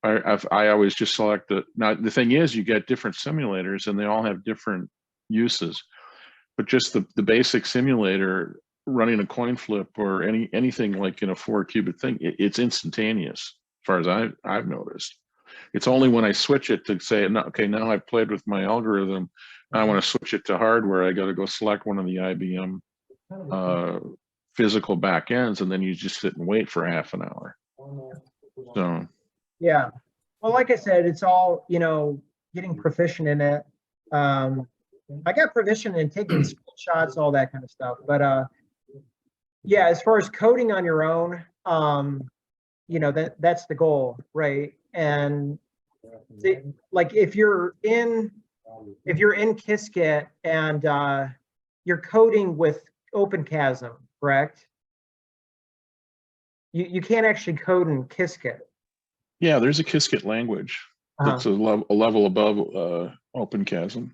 I always just select the. Now the thing is, you get different simulators and they all have different uses. But just the basic simulator running a coin flip or anything like in a 4-qubit thing, it's instantaneous as far as I've noticed. It's only when I switch it to say, okay, now I've played with my algorithm, I want to switch it to hardware, I got to go select one of the IBM physical backends, and then you just sit and wait for half an hour. So. Yeah. Well, like I said, it's all, getting proficient in it. I got proficient in taking screenshots, all that kind of stuff. But yeah, as far as coding on your own, that's the goal, right? And like if you're in Qiskit and you're coding with OpenChasm, correct? you can't actually code in Qiskit. Yeah, there's a Qiskit language that's a level above OpenChasm.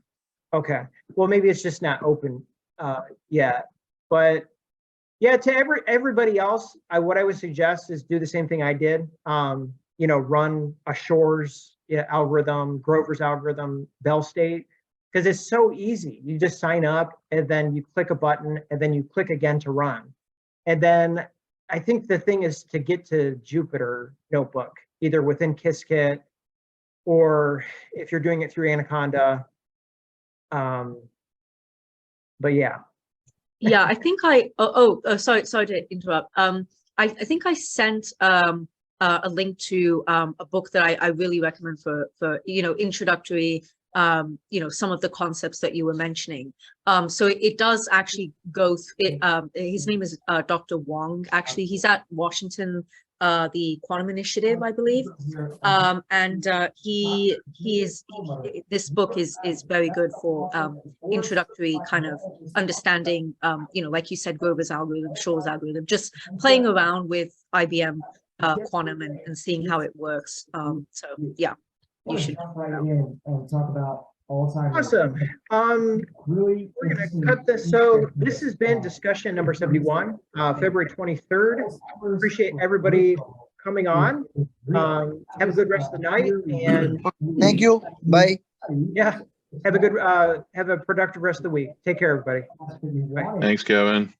Okay, well, maybe it's just not open yet, but yeah, to everybody else, what I would suggest is do the same thing I did. You know, run a Shor's algorithm, Grover's algorithm, Bell State, because it's so easy. You just sign up and then you click a button and then you click again to run. And then I think the thing is to get to Jupyter Notebook, either within Qiskit or if you're doing it through Anaconda. But yeah. Yeah, I think sorry to interrupt. I think I sent a link to a book that I really recommend for introductory some of the concepts that you were mentioning. So it does actually go his name is Dr. Wong. Actually, he's at Washington the Quantum Initiative, I believe. This book is very good for introductory kind of understanding, like you said, Grover's algorithm, Shor's algorithm, just playing around with IBM quantum and seeing how it works. So yeah, you should jump right in and talk about Alzheimer's. Awesome. Really, We're going to cut this. So this has been discussion number 71, February 23rd. Appreciate everybody coming on. Have a good rest of the night. And Thank you. Bye. yeah, have a productive rest of the week. Take care, everybody. Bye. Thanks, Kevin.